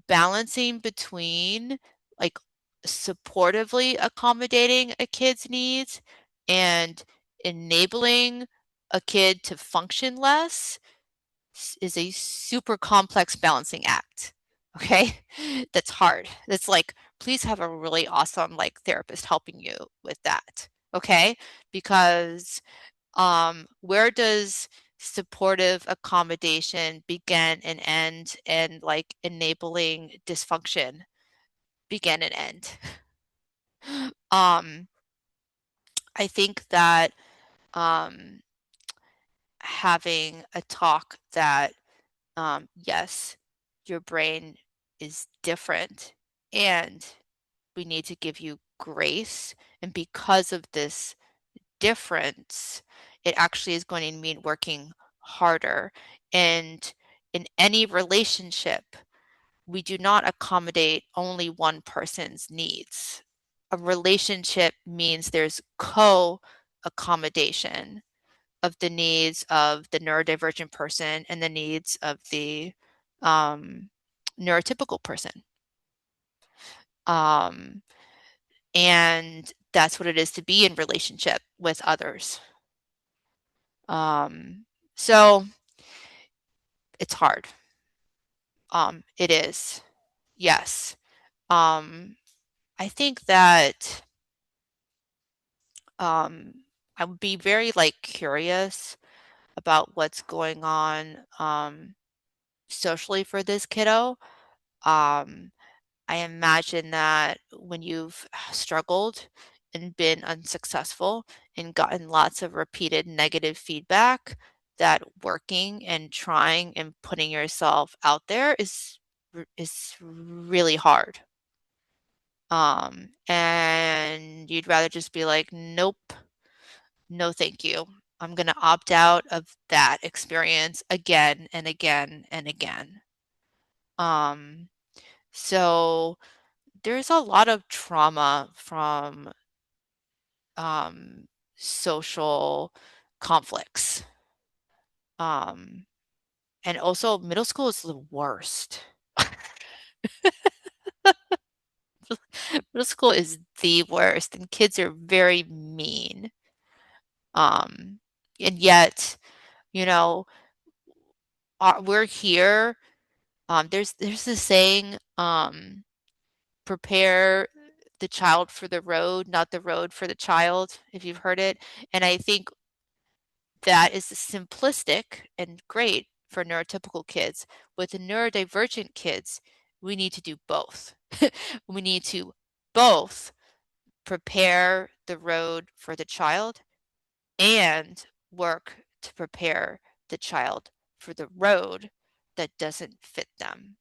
balancing between like supportively accommodating a kid's needs and enabling a kid to function less is a super complex balancing act. Okay? That's hard. That's like, please have a really awesome like therapist helping you with that. Okay? Because where does supportive accommodation begin and end and like enabling dysfunction begin and end? um I think that um having a talk that yes, your brain is different and we need to give you grace, and because of this difference, it actually is going to mean working harder. And in any relationship, we do not accommodate only one person's needs. A relationship means there's co-accommodation of the needs of the neurodivergent person and the needs of the um, neurotypical person. Um, and that's what it is to be in relationship with others. So it's hard. It is. Yes. Um, I think that um, I would be very like curious about what's going on socially for this kiddo. Um, I imagine that when you've struggled and been unsuccessful and gotten lots of repeated negative feedback, that working and trying and putting yourself out there is really hard. And you'd rather just be like, nope, no, thank you. I'm going to opt out of that experience again and again and again. Um, so there's a lot of trauma from social conflicts. Um, and also middle school is the worst. Middle school is the worst, and kids are very mean. Um, and yet, you know, we're here. There's this saying, prepare the child for the road, not the road for the child, if you've heard it. And I think that is simplistic and great for neurotypical kids. With the neurodivergent kids, we need to do both. We need to both prepare the road for the child and work to prepare the child for the road that doesn't fit them.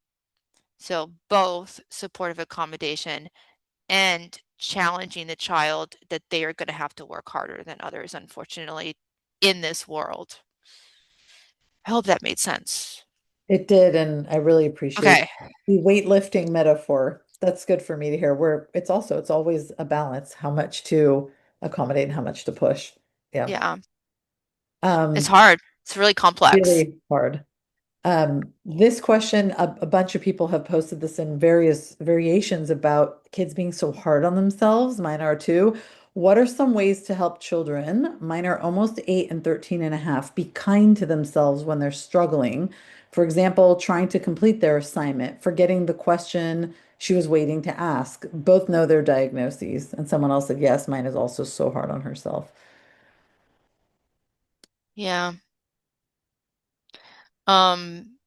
So both supportive accommodation and challenging the child that they are going to have to work harder than others, unfortunately, in this world. I hope that made sense. It did, and I really appreciate Okay. the weightlifting metaphor. That's good for me to hear. Where it's always a balance, how much to accommodate and how much to push. Yeah. Yeah. It's Um, hard. It's really complex. really hard. This question, a bunch of people have posted this in various variations about kids being so hard on themselves. Mine are too. What are some ways to help children? Mine are almost 8 and 13 and a half. Be kind to themselves when they're struggling. For example, trying to complete their assignment, forgetting the question she was waiting to ask. Both know their diagnoses. And someone else said, yes, mine is also so hard on herself. Yeah. Um,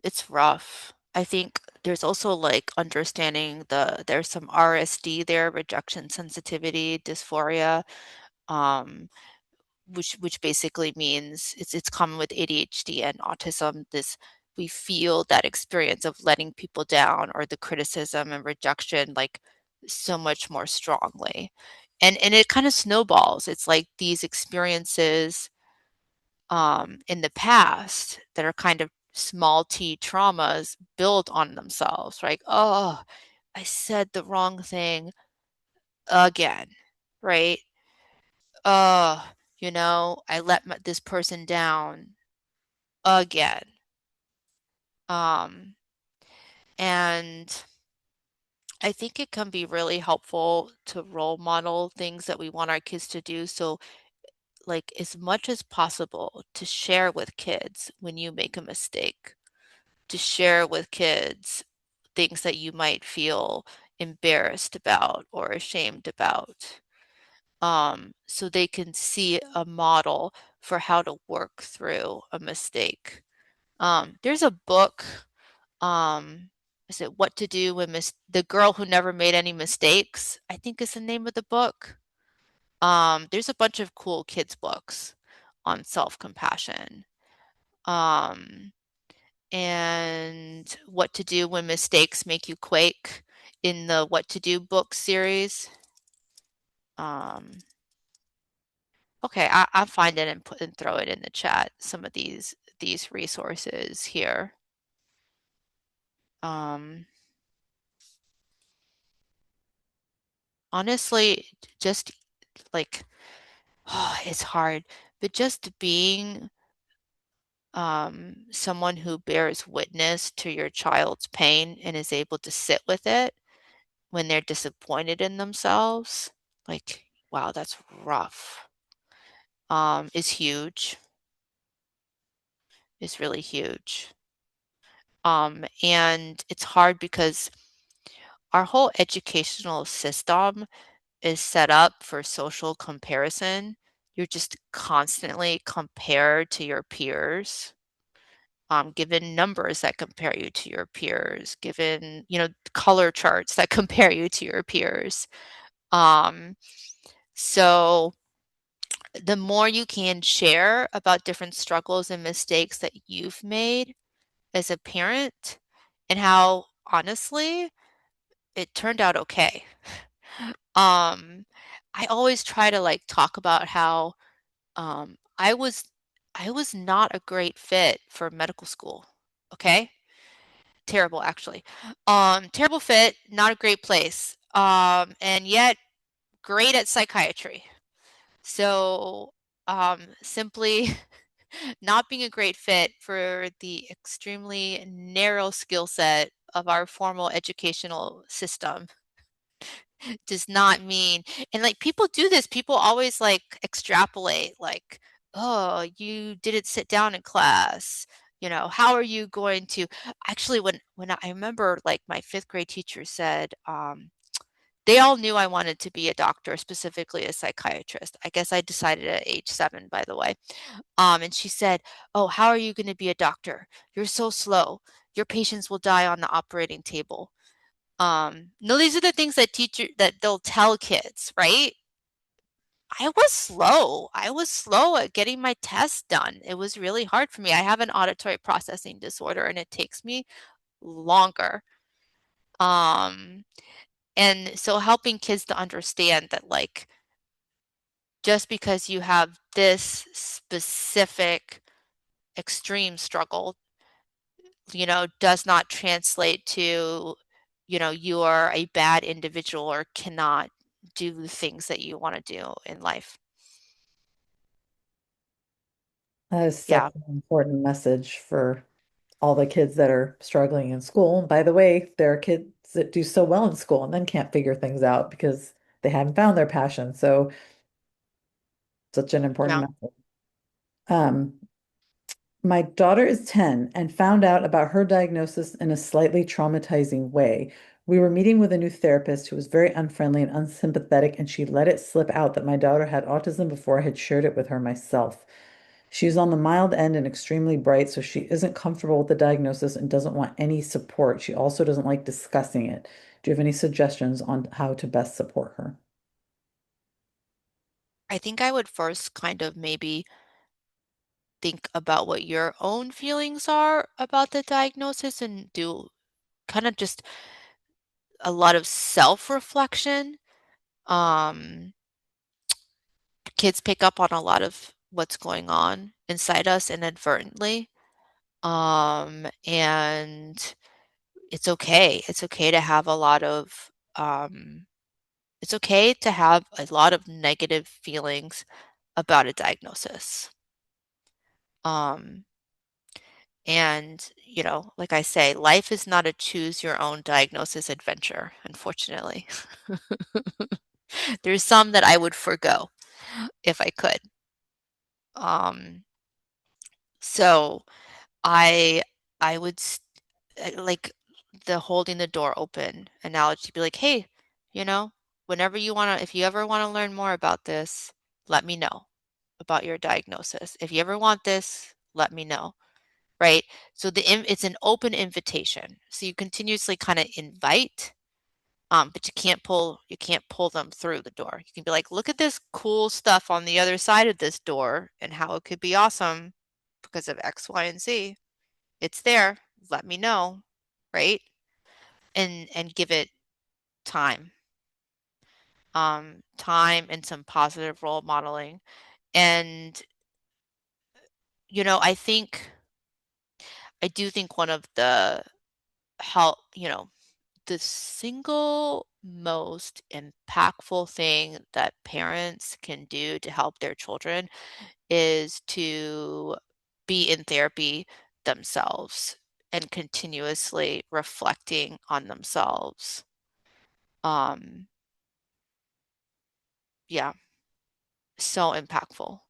it's rough. I think there's also like understanding there's some RSD there, rejection sensitivity, dysphoria, um, which basically means it's common with ADHD and autism. This we feel that experience of letting people down or the criticism and rejection like so much more strongly. And it kind of snowballs. It's like these experiences in the past that are kind of small t traumas build on themselves, right? Oh, I said the wrong thing again, right? Oh, I let this person down again. Um, and I think it can be really helpful to role model things that we want our kids to do. So, like, as much as possible, to share with kids when you make a mistake, to share with kids things that you might feel embarrassed about or ashamed about, so they can see a model for how to work through a mistake. There's a book, um, is it What to Do When The Girl Who Never Made Any Mistakes, I think is the name of the book. There's a bunch of cool kids books on self-compassion. Um, and What to Do When Mistakes Make You Quake in the What to Do book series. Um, okay, I'll find it and put and throw it in the chat. Some of these resources here. Um, Honestly, just like it's hard, but just being someone who bears witness to your child's pain and is able to sit with it when they're disappointed in themselves, like, wow, that's rough, is huge, is really huge. And it's hard because our whole educational system is set up for social comparison. You're just constantly compared to your peers, given numbers that compare you to your peers, given, color charts that compare you to your peers. Um, so the more you can share about different struggles and mistakes that you've made as a parent and how honestly it turned out okay. Um, I always try to like talk about how um, I was I was not a great fit for medical school. Okay? Terrible actually. Terrible fit, not a great place. And yet great at psychiatry. So, simply not being a great fit for the extremely narrow skill set of our formal educational system does not mean, and like people do this, people always like extrapolate like, oh, you didn't sit down in class, how are you going to actually when I remember like my fifth grade teacher said, they all knew I wanted to be a doctor, specifically a psychiatrist. I guess I decided at age 7, by the way. And she said, oh, how are you going to be a doctor? You're so slow. Your patients will die on the operating table. No, these are the things that they'll tell kids, right? I was slow. I was slow at getting my tests done. It was really hard for me. I have an auditory processing disorder and it takes me longer. Um, and so helping kids to understand that like just because you have this specific extreme struggle, does not translate to, you are a bad individual or cannot do the things that you want to do in life. That is such Yeah, an important message for all the kids that are struggling in school. And by the way, there are kids that do so well in school and then can't figure things out because they haven't found their passion. So such an important yeah. message. Um, my daughter is 10 and found out about her diagnosis in a slightly traumatizing way. We were meeting with a new therapist who was very unfriendly and unsympathetic, and she let it slip out that my daughter had autism before I had shared it with her myself. She's on the mild end and extremely bright, so she isn't comfortable with the diagnosis and doesn't want any support. She also doesn't like discussing it. Do you have any suggestions on how to best support her? I think I would first kind of maybe think about what your own feelings are about the diagnosis and do kind of just a lot of self-reflection. Um, Kids pick up on a lot of what's going on inside us inadvertently. And it's okay. It's okay to have a lot of it's okay to have a lot of negative feelings about a diagnosis. Um, and like I say, life is not a choose your own diagnosis adventure, unfortunately. There's some that I would forgo if I could. Um, so I I would like the holding the door open analogy, be like, hey, you know, whenever you want to, if you ever want to learn more about this, let me know about your diagnosis. If you ever want this, let me know. Right? So it's an open invitation. So you continuously kind of invite, but you can't pull them through the door. You can be like, look at this cool stuff on the other side of this door and how it could be awesome because of X, Y, and Z. It's there. Let me know, right? And give it time. Time and some positive role modeling. And I do think one of the help, the single most impactful thing that parents can do to help their children is to be in therapy themselves and continuously reflecting on themselves. Um, yeah, so impactful.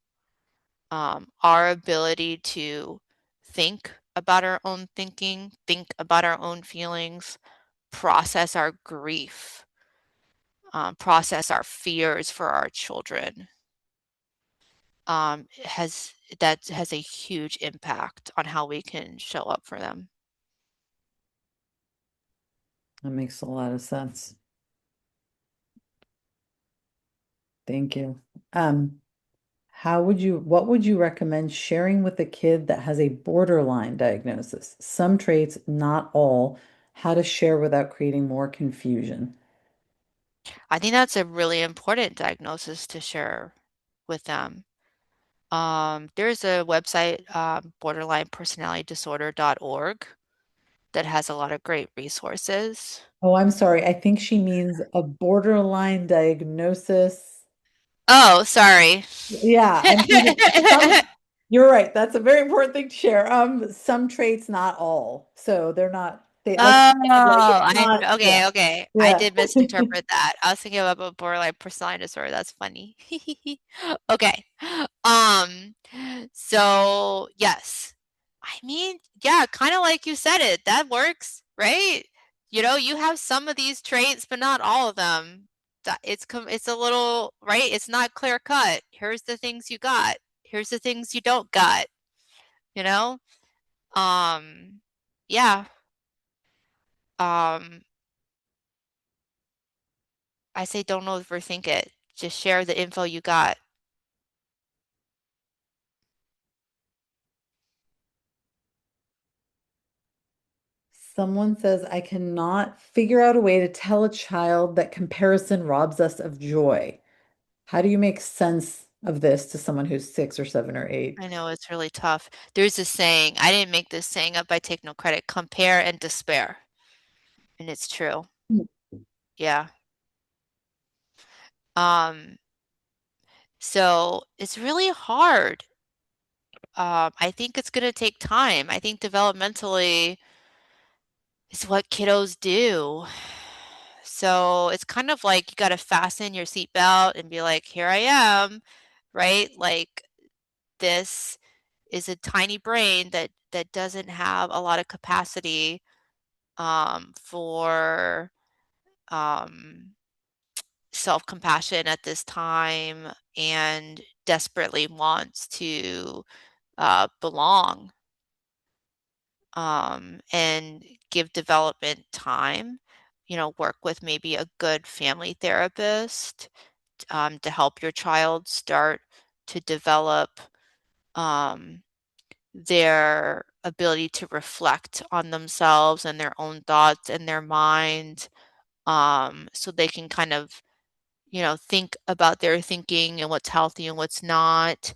Our ability to think about our own thinking, think about our own feelings, process our grief, process our fears for our children, has that has a huge impact on how we can show up for them. That makes a lot of sense. Thank you. Um, what would you recommend sharing with a kid that has a borderline diagnosis? Some traits, not all, how to share without creating more confusion. I think that's a really important diagnosis to share with them. There's a website, borderlinepersonalitydisorder.org, that has a lot of great resources. Oh, I'm sorry. I think she means a borderline diagnosis. Oh, sorry. Yeah, I'm thinking you're right. That's a very important thing to share. Some traits, not all. So they're not they like Oh, like it's not, yeah. okay, okay. I Yeah. did misinterpret that. I was thinking about borderline personality disorder. That's funny. Okay. Um, so yes. I mean, yeah, kind of like you said it. That works, right? You have some of these traits, but not all of them. It's a little, right? It's not clear cut. Here's the things you got. Here's the things you don't got, you know? Um, yeah. Um, I say don't overthink it. Just share the info you got. Someone says, I cannot figure out a way to tell a child that comparison robs us of joy. How do you make sense of this to someone who's 6 or 7 or 8? I know it's really tough. There's a saying, I didn't make this saying up, I take no credit. Compare and despair. And it's true. Yeah. Um, so it's really hard. I think it's gonna take time. I think developmentally is what kiddos do. So it's kind of like you gotta fasten your seatbelt and be like, here I am, right? Like this is a tiny brain that doesn't have a lot of capacity for um, self-compassion at this time and desperately wants to belong and give development time. You know, work with maybe a good family therapist to help your child start to develop um, their ability to reflect on themselves and their own thoughts and their mind, so they can kind of, you know, think about their thinking and what's healthy and what's not,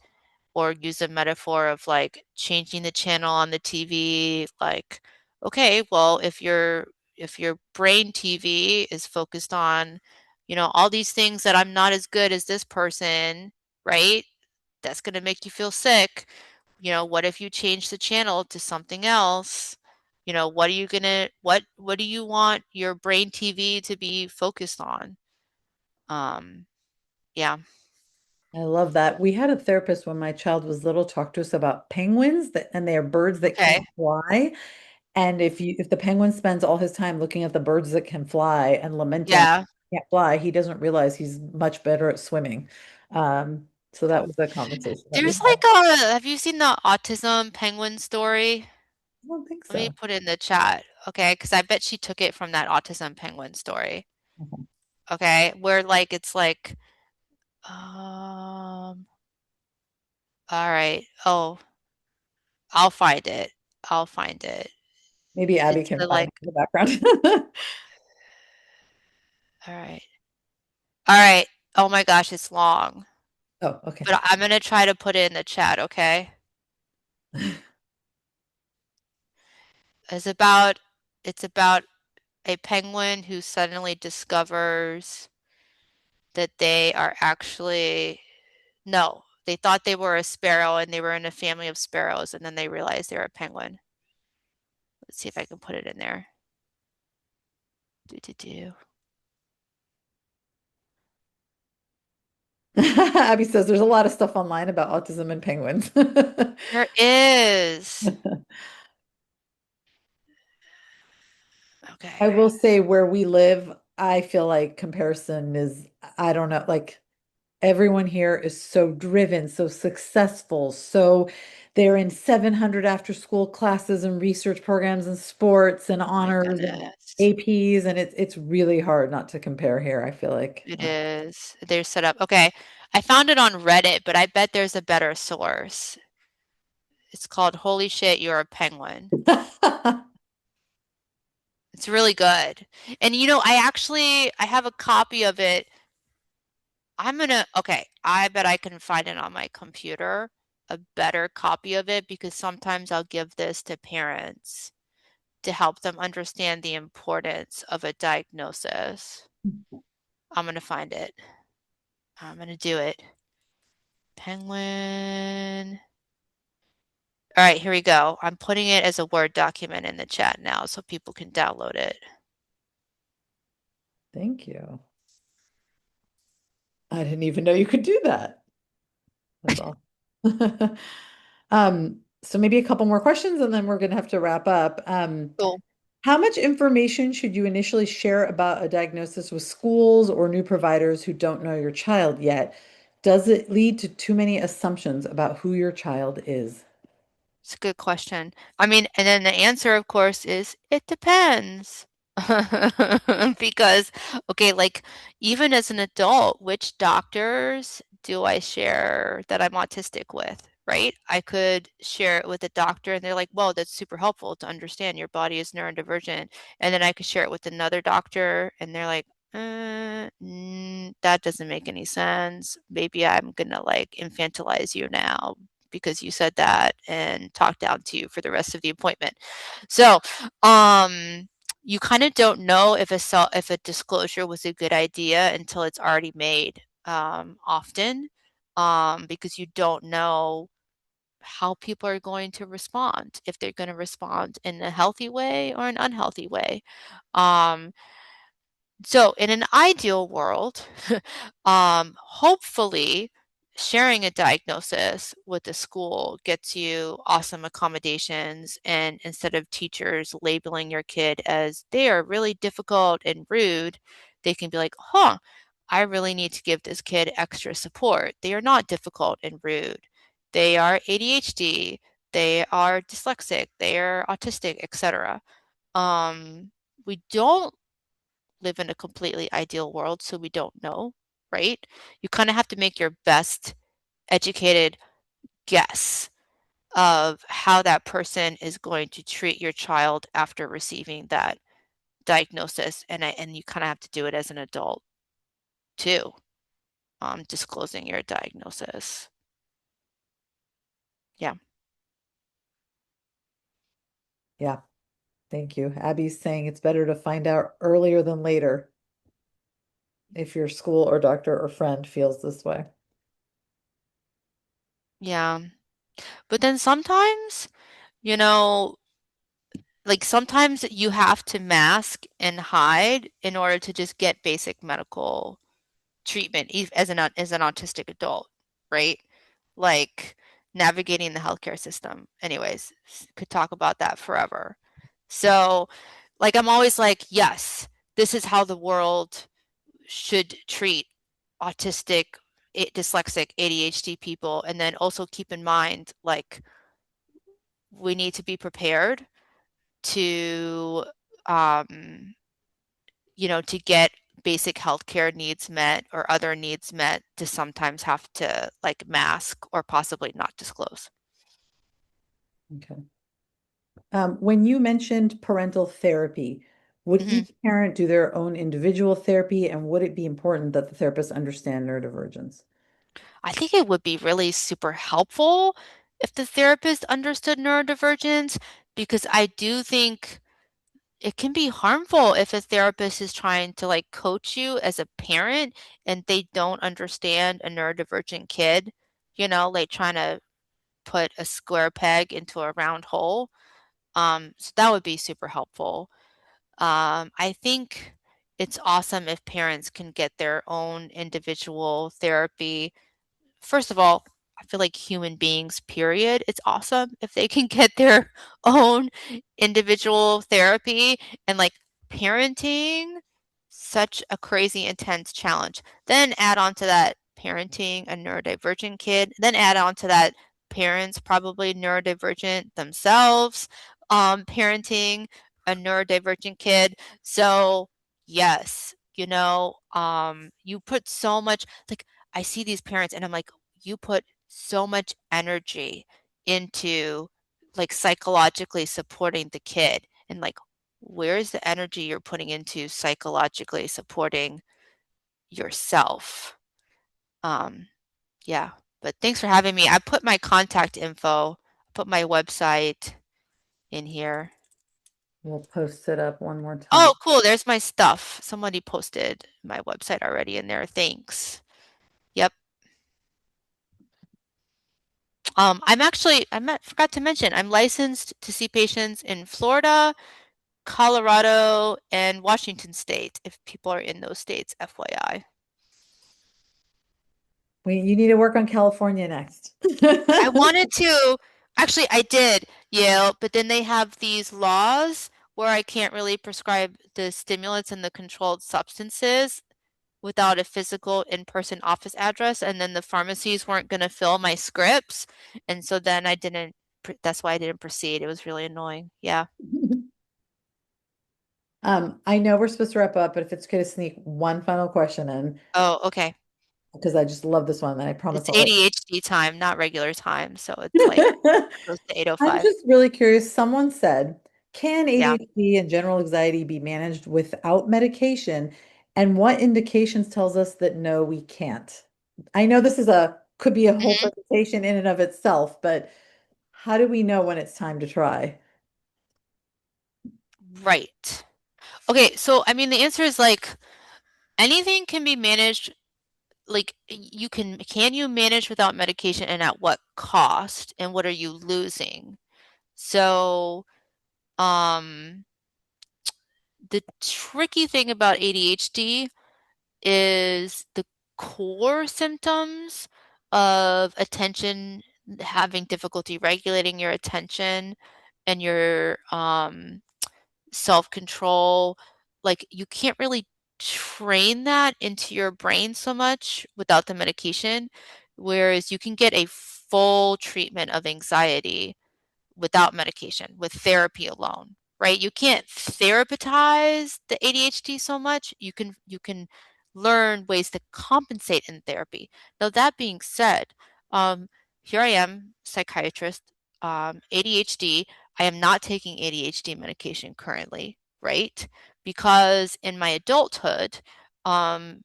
or use a metaphor of like changing the channel on the TV. Like, okay, well, if your brain TV is focused on, you know, all these things that I'm not as good as this person, right? That's going to make you feel sick. You know, what if you change the channel to something else? You know, what are you gonna what do you want your brain TV to be focused on? Um, yeah. I love that. We had a therapist when my child was little talk to us about penguins and they are birds that Okay. can't fly. And if the penguin spends all his time looking at the birds that can fly and lamenting Yeah. can't fly, he doesn't realize he's much better at swimming. So that was a conversation that we There's had. like a have you seen the autism penguin story? I don't think Let me so. put it in the chat, okay? Because I bet she took it from that autism penguin story. Okay. Okay, where like it's like, um, all right. Oh, I'll find it. I'll find it. Maybe Abby It's can the find like, it in the background. all right. All right. Oh my gosh, it's long. Oh, okay. But I'm gonna try to put it in the chat, okay? It's about it's about a penguin who suddenly discovers that they are actually no, they thought they were a sparrow and they were in a family of sparrows and then they realized they were a penguin. Let's see if I can put it in there. Do do do. Abby says there's a lot of stuff online about autism and penguins. There is. I Okay. will say where we live, I feel like comparison is, I don't know, like everyone here is so driven, so successful, so they're in 700 after school classes and research programs and sports and Oh my honors and goodness. APs, and it's really hard not to compare here, I feel like. It is. They're set up. Okay. I found it on Reddit, but I bet there's a better source. It's called Holy Shit, You're a Penguin. It's really good. And you know, I have a copy of it. Okay, I bet I can find it on my computer, a better copy of it, because sometimes I'll give this to parents to help them understand the importance of a diagnosis. I'm gonna find it. I'm gonna do it. Penguin. All right, here we go. I'm putting it as a Word document in the chat now so people can download it. Thank you. I didn't even know you could do that. That's awesome. So maybe a couple more questions and then we're going to have to wrap up. Cool. How much information should you initially share about a diagnosis with schools or new providers who don't know your child yet? Does it lead to too many assumptions about who your child is? It's a good question. I mean, and then the answer, of course, is it depends. Because, okay, like even as an adult, which doctors do I share that I'm autistic with, right? I could share it with a doctor and they're like, whoa, that's super helpful to understand your body is neurodivergent. And then I could share it with another doctor and they're like, that doesn't make any sense. Maybe I'm gonna like infantilize you now because you said that and talk down to you for the rest of the appointment. So, you kind of don't know if a disclosure was a good idea until it's already made, often, because you don't know. how people are going to respond, if they're going to respond in a healthy way or an unhealthy way. Um, so in an ideal world, hopefully sharing a diagnosis with the school gets you awesome accommodations, and instead of teachers labeling your kid as they are really difficult and rude, they can be like, huh, I really need to give this kid extra support. They are not difficult and rude. They are ADHD, they are dyslexic, they are autistic, etc. We don't live in a completely ideal world, so we don't know, right? You kind of have to make your best educated guess of how that person is going to treat your child after receiving that diagnosis, and you kind of have to do it as an adult too, disclosing your diagnosis. Yeah. Yeah, thank you. Abby's saying it's better to find out earlier than later if your school or doctor or friend feels this way. Yeah. But then sometimes, you know, like sometimes you have to mask and hide in order to just get basic medical treatment as an autistic adult, right? Like navigating the healthcare system. Anyways, could talk about that forever. So, like I'm always like, yes, this is how the world should treat autistic, dyslexic, ADHD people, and then also keep in mind like we need to be prepared to um to get basic healthcare needs met or other needs met, to sometimes have to like mask or possibly not disclose. Okay. When you mentioned parental therapy, would Mhm. each parent do their own individual therapy, and would it be important that the therapist understand neurodivergence? I think it would be really super helpful if the therapist understood neurodivergence, because I do think it can be harmful if a therapist is trying to like coach you as a parent and they don't understand a neurodivergent kid, like trying to put a square peg into a round hole. So that would be super helpful. I think it's awesome if parents can get their own individual therapy. First of all, I feel like human beings, period, it's awesome if they can get their own individual therapy, and like parenting, such a crazy intense challenge. Then add on to that parenting a neurodivergent kid, then add on to that parents probably neurodivergent themselves, parenting a neurodivergent kid. So, yes, you put so much, like I see these parents and I'm like, you put so much energy into like psychologically supporting the kid, and like where's the energy you're putting into psychologically supporting yourself? Um, yeah, but thanks for having me. I put my contact info, put my website in here. We'll post it up one more time. Oh, cool. There's my stuff. Somebody posted my website already in there. Thanks. Yep. Forgot to mention, I'm licensed to see patients in Florida, Colorado, and Washington State, if people are in those states, FYI. You need to work on California next. I wanted to, actually, I did Yale, but then they have these laws where I can't really prescribe the stimulants and the controlled substances without a physical in-person office address, and then the pharmacies weren't going to fill my scripts, and so then that's why I didn't proceed. It was really annoying. Yeah. I know we're supposed to wrap up, but if it's okay to sneak one final question in, Oh, okay. because I just love this one, and I promise It's I'll ADHD time, not regular time, so it's like goes to I'm 8:05. just really curious. Someone said, can Yeah. ADHD and general anxiety be managed without medication? And what indications tells us that no, we can't? I know this is could be a whole Mhm. presentation in and of itself, but how do we know when it's time to try? Right. Okay, so I mean the answer is like anything can be managed like can you manage without medication and at what cost and what are you losing? So, um, the tricky thing about ADHD is the core symptoms of attention, having difficulty regulating your attention and your self-control. Like you can't really train that into your brain so much without the medication, whereas you can get a full treatment of anxiety without medication, with therapy alone, right? You can't therapeutize the ADHD so much. You can learn ways to compensate in therapy. Now that being said, um, here I am, psychiatrist, ADHD. I am not taking ADHD medication currently, right? Because in my adulthood, um,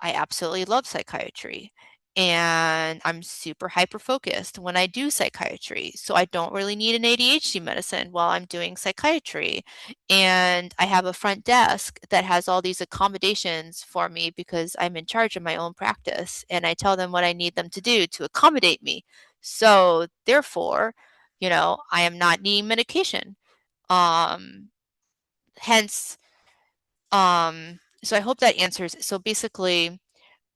I absolutely love psychiatry and I'm super hyper focused when I do psychiatry. So I don't really need an ADHD medicine while I'm doing psychiatry. And I have a front desk that has all these accommodations for me because I'm in charge of my own practice and I tell them what I need them to do to accommodate me. So therefore, I am not needing medication. Um, hence, so I hope that answers. So basically,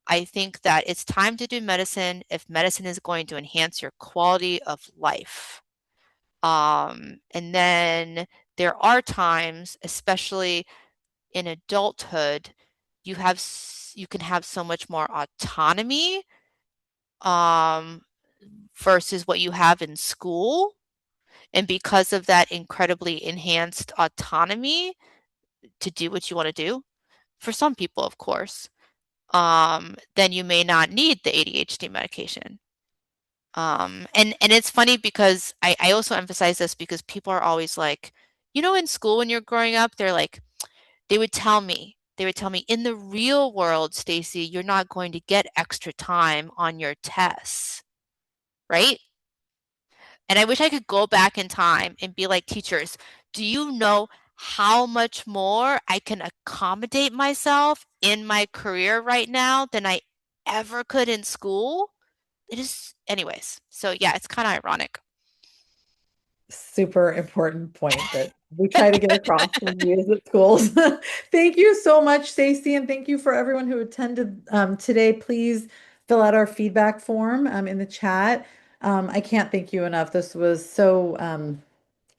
I think that it's time to do medicine if medicine is going to enhance your quality of life. And then there are times, especially in adulthood, you can have so much more autonomy um, versus what you have in school. And because of that incredibly enhanced autonomy to do what you want to do, for some people, of course, then you may not need the ADHD medication. And it's funny because I also emphasize this because people are always like, in school when you're growing up, they would tell me, in the real world, Stacy, you're not going to get extra time on your tests, right? And I wish I could go back in time and be like, teachers, do you know how much more I can accommodate myself in my career right now than I ever could in school? It is, anyways. So yeah, it's kind of ironic. Super important point that we try to get across when we visit schools. Thank you so much, Stacy, and thank you for everyone who attended today. Please fill out our feedback form in the chat. I can't thank you enough. This was so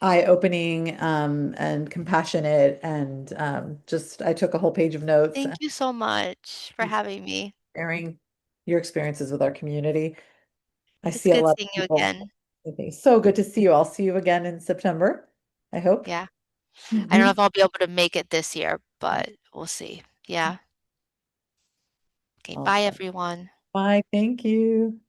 eye-opening and compassionate, and just I took a whole page of notes Thank and you so much for having me. sharing your experiences with our community. I It's see a good lot of seeing you people. again. So good to see you. I'll see you again in September, I hope. Yeah. I don't know Mhm. if I'll be able to make it this year, but we'll see. Yeah. Okay, bye Awesome. everyone. Bye. Thank you.